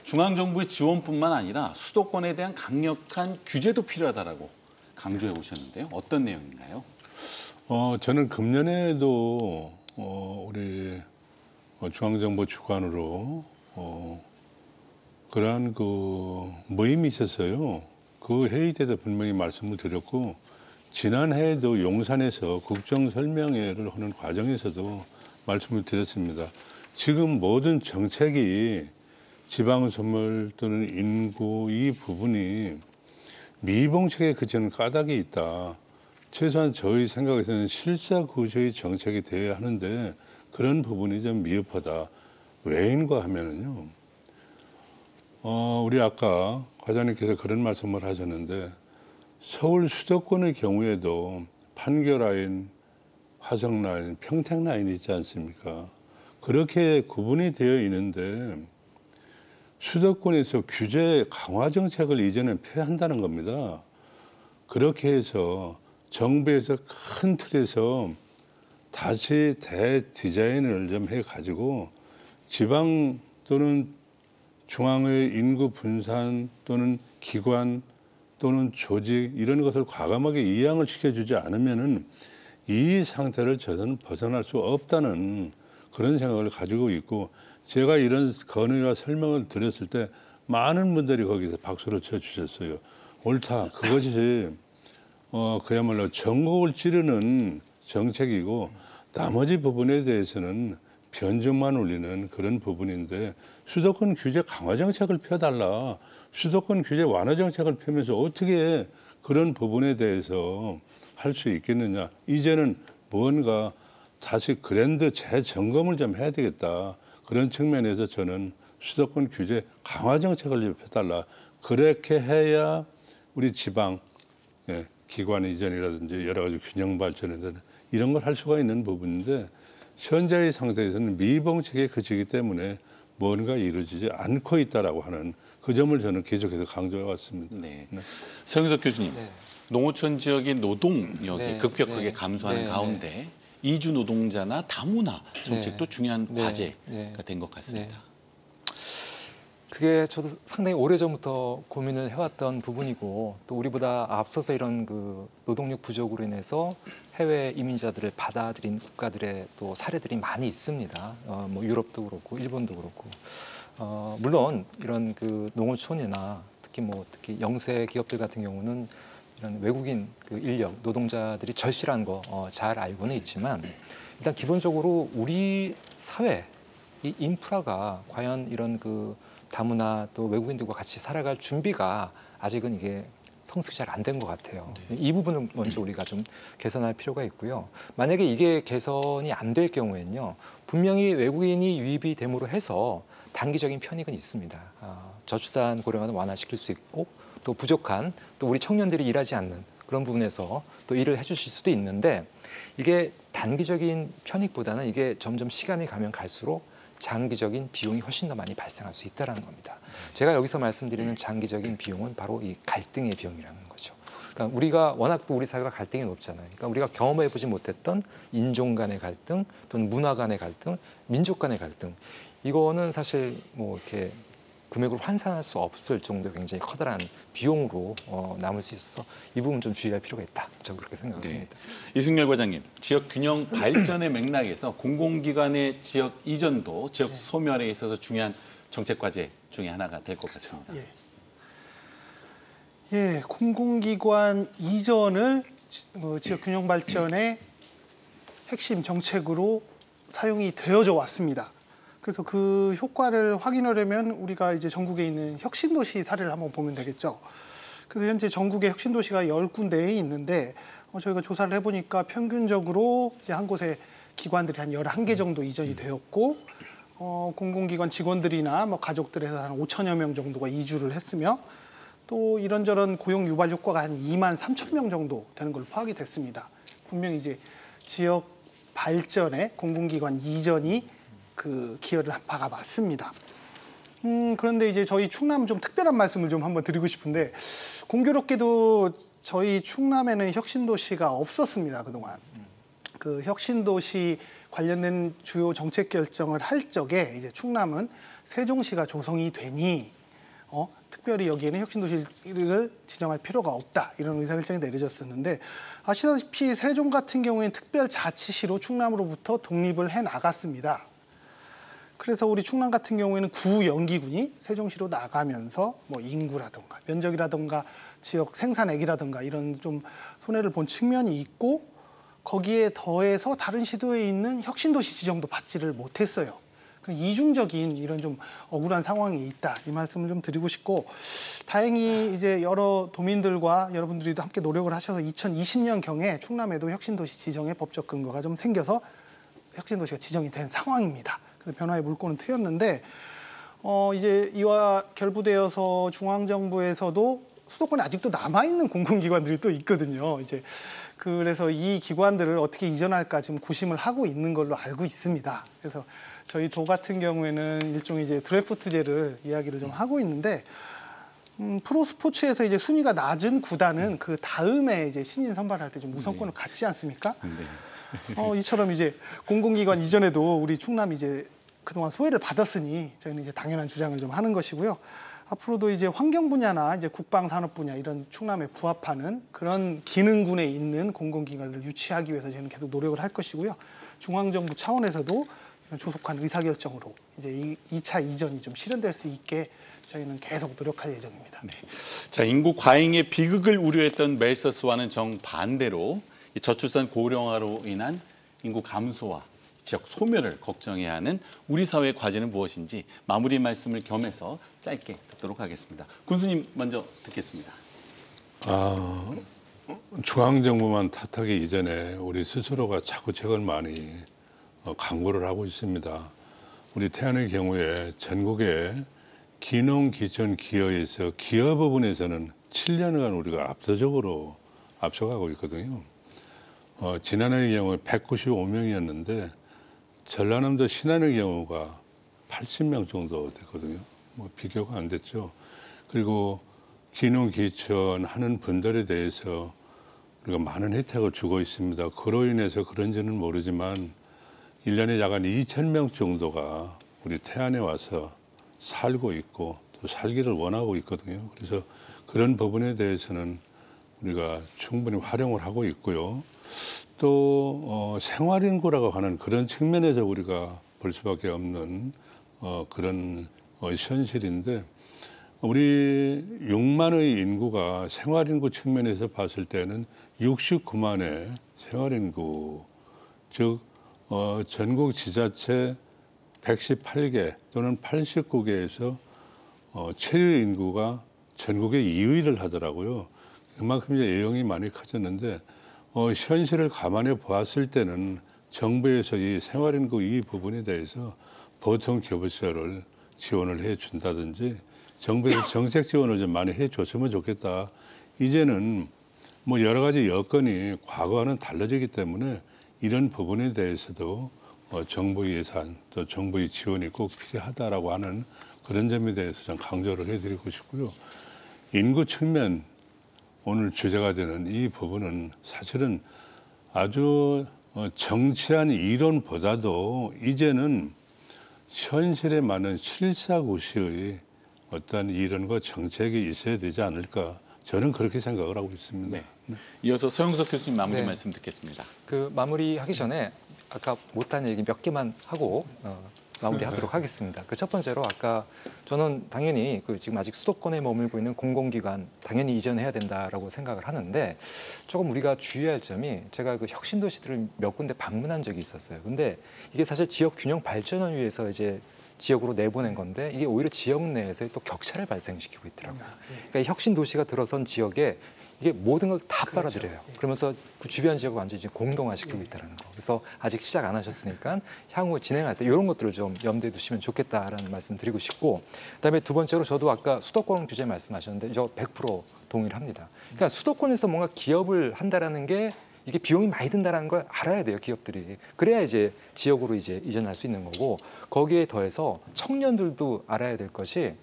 중앙정부의 지원뿐만 아니라 수도권에 대한 강력한 규제도 필요하다라고 강조해 오셨는데요. 어떤 내용인가요? 저는 금년에도 우리 중앙정부 주관으로 그러한 그 모임이 있었어요. 그 회의 때도 분명히 말씀을 드렸고 지난해에도 용산에서 국정설명회를 하는 과정에서도 말씀을 드렸습니다. 지금 모든 정책이 지방소멸 또는 인구 이 부분이 미봉책에 그치는 까닭이 있다. 최소한 저희 생각에서는 실사구조의 정책이 되어야 하는데 그런 부분이 좀 미흡하다. 왜인가 하면은요. 우리 아까 과장님께서 그런 말씀을 하셨는데 서울 수도권의 경우에도 판교라인, 화성라인, 평택라인이 있지 않습니까? 그렇게 구분이 되어 있는데 수도권에서 규제 강화 정책을 이제는 폐한다는 겁니다. 그렇게 해서 정부에서 큰 틀에서 다시 대디자인을 좀 해가지고 지방 또는 중앙의 인구 분산 또는 기관 또는 조직 이런 것을 과감하게 이양을 시켜주지 않으면은 이 상태를 저는 벗어날 수 없다는 그런 생각을 가지고 있고 제가 이런 건의와 설명을 드렸을 때 많은 분들이 거기서 박수를 쳐주셨어요. 옳다. 그것이 그야말로 전곡을 찌르는 정책이고 나머지 부분에 대해서는 변종만 올리는 그런 부분인데 수도권 규제 강화 정책을 펴달라. 수도권 규제 완화 정책을 펴면서 어떻게 그런 부분에 대해서 할 수 있겠느냐. 이제는 뭔가 다시 그랜드 재점검을 좀 해야 되겠다. 그런 측면에서 저는 수도권 규제 강화 정책을 좀 펴달라. 그렇게 해야 우리 지방 기관 이전이라든지 여러 가지 균형 발전에 이런 걸 할 수가 있는 부분인데 현재의 상태에서는 미봉책에 그치기 때문에 뭔가 이루어지지 않고 있다라고 하는 그 점을 저는 계속해서 강조해 왔습니다. 네. 성윤석 교수님, 농어촌 지역의 노동력이 급격하게 감소하는 가운데 이주 노동자나 다문화 정책도 중요한 과제가 된 것 같습니다. 그게 저도 상당히 오래전부터 고민을 해왔던 부분이고 또 우리보다 앞서서 이런 그 노동력 부족으로 인해서 해외 이민자들을 받아들인 국가들의 또 사례들이 많이 있습니다. 뭐 유럽도 그렇고 일본도 그렇고 물론 이런 그 농어촌이나 특히 영세 기업들 같은 경우는 이런 외국인 그 인력 노동자들이 절실한 거 잘 알고는 있지만 일단 기본적으로 우리 사회 이 인프라가 과연 이런 그 다문화 또 외국인들과 같이 살아갈 준비가 아직은 이게 성숙이 잘 안 된 것 같아요. 이 부분을 먼저 우리가 좀 개선할 필요가 있고요. 만약에 이게 개선이 안 될 경우에는요, 분명히 외국인이 유입이 됨으로 해서 단기적인 편익은 있습니다. 저출산 고령화는 완화시킬 수 있고 또 부족한 또 우리 청년들이 일하지 않는 그런 부분에서 또 일을 해주실 수도 있는데 이게 단기적인 편익보다는 이게 점점 시간이 가면 갈수록 장기적인 비용이 훨씬 더 많이 발생할 수 있다는 겁니다. 제가 여기서 말씀드리는 장기적인 비용은 바로 이 갈등의 비용이라는 거죠. 그러니까 우리가 워낙 또 우리 사회가 갈등이 높잖아요. 그러니까 우리가 경험해보지 못했던 인종 간의 갈등 또는 문화 간의 갈등, 민족 간의 갈등 이거는 사실 뭐 이렇게 금액으로 환산할 수 없을 정도로 굉장히 커다란 비용으로 남을 수 있어서 이 부분 좀 주의할 필요가 있다. 저는 그렇게 생각합니다. 네. 이승열 과장님, 지역 균형 발전의 맥락에서 공공기관의 지역 이전도 지역 소멸에 있어서 중요한 정책 과제 중에 하나가 될 것 같습니다. 예, 공공기관 이전을 지역 균형 발전의 핵심 정책으로 사용이 되어져 왔습니다. 그래서 그 효과를 확인하려면 우리가 이제 전국에 있는 혁신도시 사례를 한번 보면 되겠죠. 그래서 현재 전국에 혁신도시가 10군데에 있는데 저희가 조사를 해보니까 평균적으로 이제 한 곳에 기관들이 한 11개 정도 이전이 되었고 공공기관 직원들이나 뭐 가족들에서 한 5천여 명 정도가 이주를 했으며 또 이런저런 고용 유발 효과가 한 2만 3천 명 정도 되는 걸로 파악이 됐습니다. 분명히 이제 지역 발전에 공공기관 이전이 그 기여를 한 바가 맞습니다. 그런데 이제 저희 충남 좀 특별한 말씀을 좀 한번 드리고 싶은데 공교롭게도 저희 충남에는 혁신도시가 없었습니다, 그동안. 그 혁신도시 관련된 주요 정책 결정을 할 적에 이제 충남은 세종시가 조성이 되니 특별히 여기에는 혁신도시를 지정할 필요가 없다 이런 의사결정이 내려졌었는데 아시다시피 세종 같은 경우에는 특별자치시로 충남으로부터 독립을 해 나갔습니다. 그래서 우리 충남 같은 경우에는 구연기군이 세종시로 나가면서 뭐 인구라든가 면적이라든가 지역 생산액이라든가 이런 좀 손해를 본 측면이 있고 거기에 더해서 다른 시도에 있는 혁신도시 지정도 받지를 못했어요. 이중적인 이런 좀 억울한 상황이 있다 이 말씀을 좀 드리고 싶고 다행히 이제 여러 도민들과 여러분들이 함께 노력을 하셔서 2020년 경에 충남에도 혁신도시 지정의 법적 근거가 좀 생겨서 혁신도시가 지정이 된 상황입니다. 그래서 변화의 물꼬는 트였는데 이제 이와 결부되어서 중앙정부에서도 수도권에 아직도 남아있는 공공기관들이 또 있거든요. 이제 그래서 이 기관들을 어떻게 이전할까 지금 고심을 하고 있는 걸로 알고 있습니다. 그래서 저희 도 같은 경우에는 일종의 이제 드래프트제를 이야기를 좀 하고 있는데 프로스포츠에서 이제 순위가 낮은 구단은 그 다음에 이제 신인 선발할 때 좀 우선권을 갖지 않습니까? 이처럼 이제 공공기관 이전에도 우리 충남이 이제 그동안 소외를 받았으니 저희는 이제 당연한 주장을 좀 하는 것이고요. 앞으로도 이제 환경 분야나 이제 국방 산업 분야 이런 충남에 부합하는 그런 기능군에 있는 공공기관을 유치하기 위해서 저희는 계속 노력을 할 것이고요. 중앙정부 차원에서도 조속한 의사결정으로 이제 2차 이전이 좀 실현될 수 있게 저희는 계속 노력할 예정입니다. 네. 자, 인구 과잉의 비극을 우려했던 멜서스와는 정반대로 저출산 고령화로 인한 인구 감소와 지역 소멸을 걱정해야 하는 우리 사회의 과제는 무엇인지 마무리 말씀을 겸해서 짧게 듣도록 하겠습니다. 군수님 먼저 듣겠습니다. 중앙정부만 탓하기 이전에 우리 스스로가 자구책을 많이 강구를 하고 있습니다. 우리 태안의 경우에 전국의 기농, 기촌, 기여에서 기여 부분에서는 7년간 우리가 압도적으로 앞서가고 있거든요. 지난해의 경우에 195명이었는데 전라남도 신안의 경우가 80명 정도 됐거든요. 뭐 비교가 안 됐죠. 그리고 기농, 기촌 하는 분들에 대해서 우리가 많은 혜택을 주고 있습니다. 그로 인해서 그런지는 모르지만 1년에 약 한 2,000명 정도가 우리 태안에 와서 살고 있고 또 살기를 원하고 있거든요. 그래서 그런 부분에 대해서는 우리가 충분히 활용을 하고 있고요. 또 생활인구라고 하는 그런 측면에서 우리가 볼 수밖에 없는 그런 현실인데 우리 6만의 인구가 생활인구 측면에서 봤을 때는 69만의 생활인구, 즉 전국 지자체 118개 또는 89개에서 체류 인구가 전국에 2위를 하더라고요. 그만큼 이제 애용이 많이 커졌는데 현실을 감안해 보았을 때는 정부에서 이 생활인구 이 부분에 대해서 보통 교부세를 지원을 해준다든지 정부에서 정책 지원을 좀 많이 해줬으면 좋겠다. 이제는 뭐 여러 가지 여건이 과거와는 달라지기 때문에 이런 부분에 대해서도 정부 예산 또 정부의 지원이 꼭 필요하다라고 하는 그런 점에 대해서 좀 강조를 해드리고 싶고요. 인구 측면 오늘 주제가 되는 이 부분은 사실은 아주 정치한 이론보다도 이제는 현실에 많은 실사구시의 어떤 이론과 정책이 있어야 되지 않을까 저는 그렇게 생각을 하고 있습니다. 네. 이어서 서영석 교수님 마무리 네. 말씀 듣겠습니다. 그 마무리하기 전에 아까 못한 얘기 몇 개만 하고 마무리하도록 하겠습니다. 그 첫 번째로 아까 저는 당연히 그 지금 아직 수도권에 머물고 있는 공공기관 당연히 이전해야 된다라고 생각을 하는데 조금 우리가 주의할 점이 제가 그 혁신도시들을 몇 군데 방문한 적이 있었어요. 근데 이게 사실 지역 균형 발전을 위해서 이제 지역으로 내보낸 건데 이게 오히려 지역 내에서 또 격차를 발생시키고 있더라고요. 그러니까 이 혁신도시가 들어선 지역에 이게 모든 걸 다 빨아들여요. 그러면서 그 주변 지역을 완전히 이제 공동화시키고 있다는 거. 그래서 아직 시작 안 하셨으니까 향후 진행할 때 이런 것들을 좀 염두에 두시면 좋겠다라는 말씀 드리고 싶고, 그다음에 두 번째로 저도 아까 수도권 규제 말씀하셨는데 저 100% 동의를 합니다. 그러니까 수도권에서 뭔가 기업을 한다라는 게 이게 비용이 많이 든다는 걸 알아야 돼요, 기업들이. 그래야 이제 지역으로 이제 이전할 수 있는 거고, 거기에 더해서 청년들도 알아야 될 것이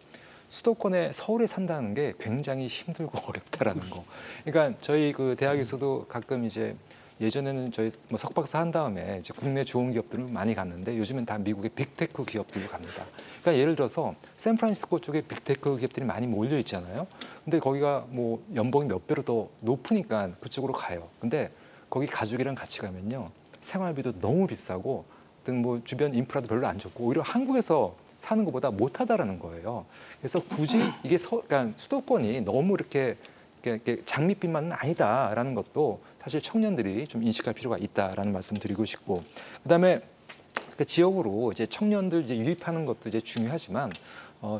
수도권에 서울에 산다는 게 굉장히 힘들고 어렵다라는 거. 그러니까 저희 그 대학에서도 가끔 이제 예전에는 저희 뭐 석박사 한 다음에 이제 국내 좋은 기업들을 많이 갔는데 요즘은 다 미국의 빅테크 기업들로 갑니다. 그러니까 예를 들어서 샌프란시스코 쪽에 빅테크 기업들이 많이 몰려 있잖아요. 근데 거기가 뭐 연봉이 몇 배로 더 높으니까 그쪽으로 가요. 근데 거기 가족이랑 같이 가면요, 생활비도 너무 비싸고 등 뭐 주변 인프라도 별로 안 좋고 오히려 한국에서 사는 것보다 못하다라는 거예요. 그래서 굳이 이게 그러니까 수도권이 너무 이렇게 장밋빛만은 아니다라는 것도 사실 청년들이 좀 인식할 필요가 있다라는 말씀 드리고 싶고, 그다음에 그 지역으로 이제 청년들 이제 유입하는 것도 이제 중요하지만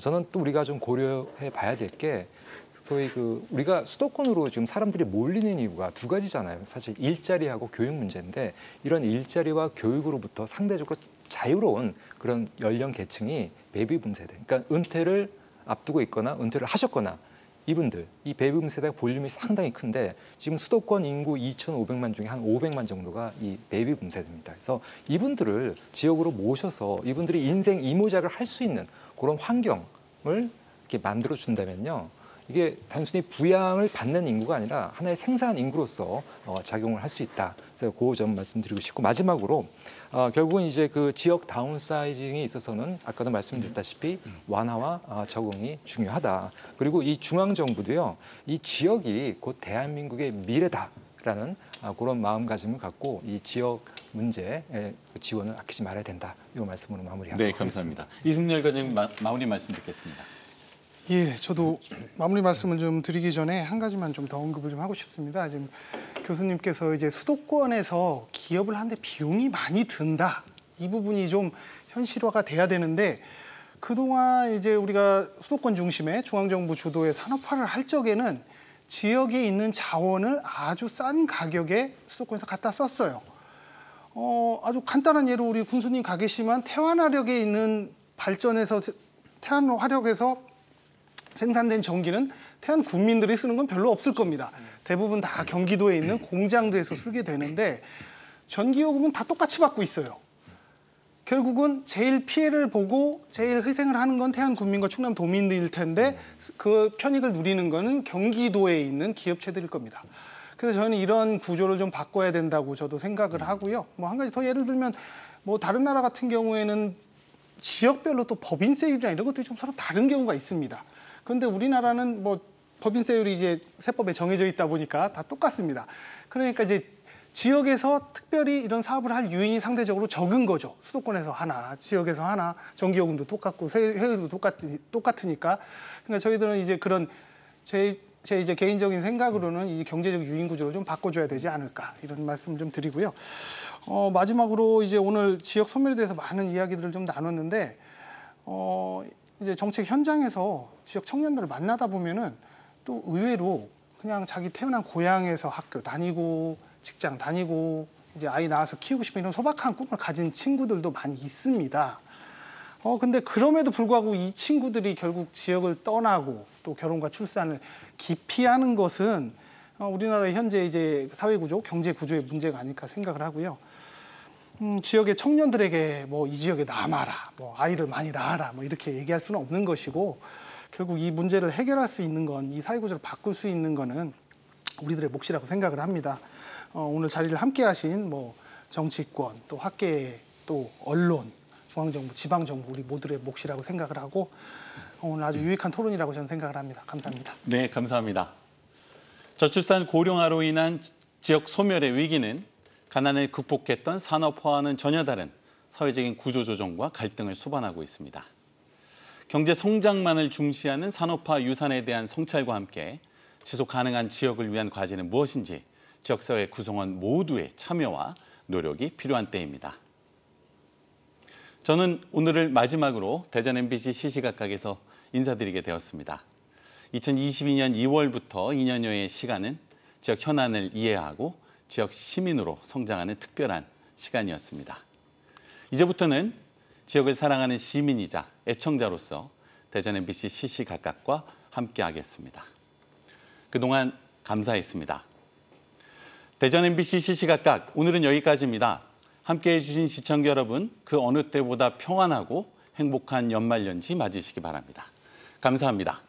저는 또 우리가 좀 고려해 봐야 될 게 소위 그 우리가 수도권으로 지금 사람들이 몰리는 이유가 두 가지잖아요. 사실 일자리하고 교육 문제인데 이런 일자리와 교육으로부터 상대적으로 자유로운 그런 연령 계층이 베이비붐 세대, 그러니까 은퇴를 앞두고 있거나 은퇴를 하셨거나 이분들, 이 베이비붐 세대 볼륨이 상당히 큰데 지금 수도권 인구 2,500만 중에 한 500만 정도가 이 베이비붐 세대입니다. 그래서 이분들을 지역으로 모셔서 이분들이 인생 이모작을 할 수 있는 그런 환경을 이렇게 만들어 준다면요, 이게 단순히 부양을 받는 인구가 아니라 하나의 생산 인구로서 작용을 할 수 있다. 그래서 그 점 말씀드리고 싶고, 마지막으로 결국은 이제 그 지역 다운사이징에 있어서는 아까도 말씀드렸다시피 완화와 적응이 중요하다. 그리고 이 중앙 정부도요, 이 지역이 곧 대한민국의 미래다라는 그런 마음가짐을 갖고 이 지역 문제에 지원을 아끼지 말아야 된다. 이 말씀으로 마무리하도록 네, 감사합니다. 하겠습니다. 이승열 과장님 마무리 말씀 듣겠습니다. 예, 저도 마무리 말씀을 좀 드리기 전에 한 가지만 좀 더 언급을 좀 하고 싶습니다. 지금 교수님께서 이제 수도권에서 기업을 하는데 비용이 많이 든다. 이 부분이 좀 현실화가 돼야 되는데 그동안 이제 우리가 수도권 중심의 중앙정부 주도의 산업화를 할 적에는 지역에 있는 자원을 아주 싼 가격에 수도권에서 갖다 썼어요. 아주 간단한 예로 우리 군수님 가 계시면 태환화력에 있는 발전에서 태환화력에서 생산된 전기는 태안 국민들이 쓰는 건 별로 없을 겁니다. 대부분 다 경기도에 있는 공장들에서 쓰게 되는데 전기요금은 다 똑같이 받고 있어요. 결국은 제일 피해를 보고 제일 희생을 하는 건 태안 국민과 충남 도민들일 텐데 그 편익을 누리는 거는 경기도에 있는 기업체들일 겁니다. 그래서 저는 이런 구조를 좀 바꿔야 된다고 저도 생각을 하고요. 뭐 한 가지 더 예를 들면 뭐 다른 나라 같은 경우에는 지역별로 또 법인세율이나 이런 것들이 좀 서로 다른 경우가 있습니다. 그런데 우리나라는 뭐 법인세율이 이제 세법에 정해져 있다 보니까 다 똑같습니다. 그러니까 이제 지역에서 특별히 이런 사업을 할 유인이 상대적으로 적은 거죠. 수도권에서 하나, 지역에서 하나, 전기요금도 똑같고 세율도 똑같으니까. 그러니까 저희들은 이제 그런 제 이제 개인적인 생각으로는 이 경제적 유인 구조를 좀 바꿔줘야 되지 않을까 이런 말씀 좀 드리고요. 마지막으로 이제 오늘 지역 소멸에 대해서 많은 이야기들을 좀 나눴는데 이제 정책 현장에서 지역 청년들을 만나다 보면은 또 의외로 그냥 자기 태어난 고향에서 학교 다니고 직장 다니고 이제 아이 낳아서 키우고 싶은 이런 소박한 꿈을 가진 친구들도 많이 있습니다. 근데 그럼에도 불구하고 이 친구들이 결국 지역을 떠나고 또 결혼과 출산을 기피하는 것은 우리나라의 현재 이제 사회 구조, 경제 구조의 문제가 아닐까 생각을 하고요. 지역의 청년들에게 뭐 이 지역에 남아라, 뭐 아이를 많이 낳아라, 뭐 이렇게 얘기할 수는 없는 것이고 결국 이 문제를 해결할 수 있는 건, 이 사회 구조를 바꿀 수 있는 거는 우리들의 몫이라고 생각을 합니다. 오늘 자리를 함께하신 뭐 정치권, 또 학계, 또 언론, 중앙정부, 지방정부 우리 모두의 몫이라고 생각을 하고 오늘 아주 유익한 토론이라고 저는 생각을 합니다. 감사합니다. 네, 감사합니다. 저출산 고령화로 인한 지역 소멸의 위기는 가난을 극복했던 산업화와는 전혀 다른 사회적인 구조조정과 갈등을 수반하고 있습니다. 경제 성장만을 중시하는 산업화 유산에 대한 성찰과 함께 지속 가능한 지역을 위한 과제는 무엇인지 지역사회 구성원 모두의 참여와 노력이 필요한 때입니다. 저는 오늘을 마지막으로 대전 MBC 시시각각에서 인사드리게 되었습니다. 2022년 2월부터 2년여의 시간은 지역 현안을 이해하고 지역 시민으로 성장하는 특별한 시간이었습니다. 이제부터는 지역을 사랑하는 시민이자 애청자로서 대전 MBC 시시각각과 함께하겠습니다. 그동안 감사했습니다. 대전 MBC 시시각각 오늘은 여기까지입니다. 함께해 주신 시청자 여러분, 그 어느 때보다 평안하고 행복한 연말연시 맞으시기 바랍니다. 감사합니다.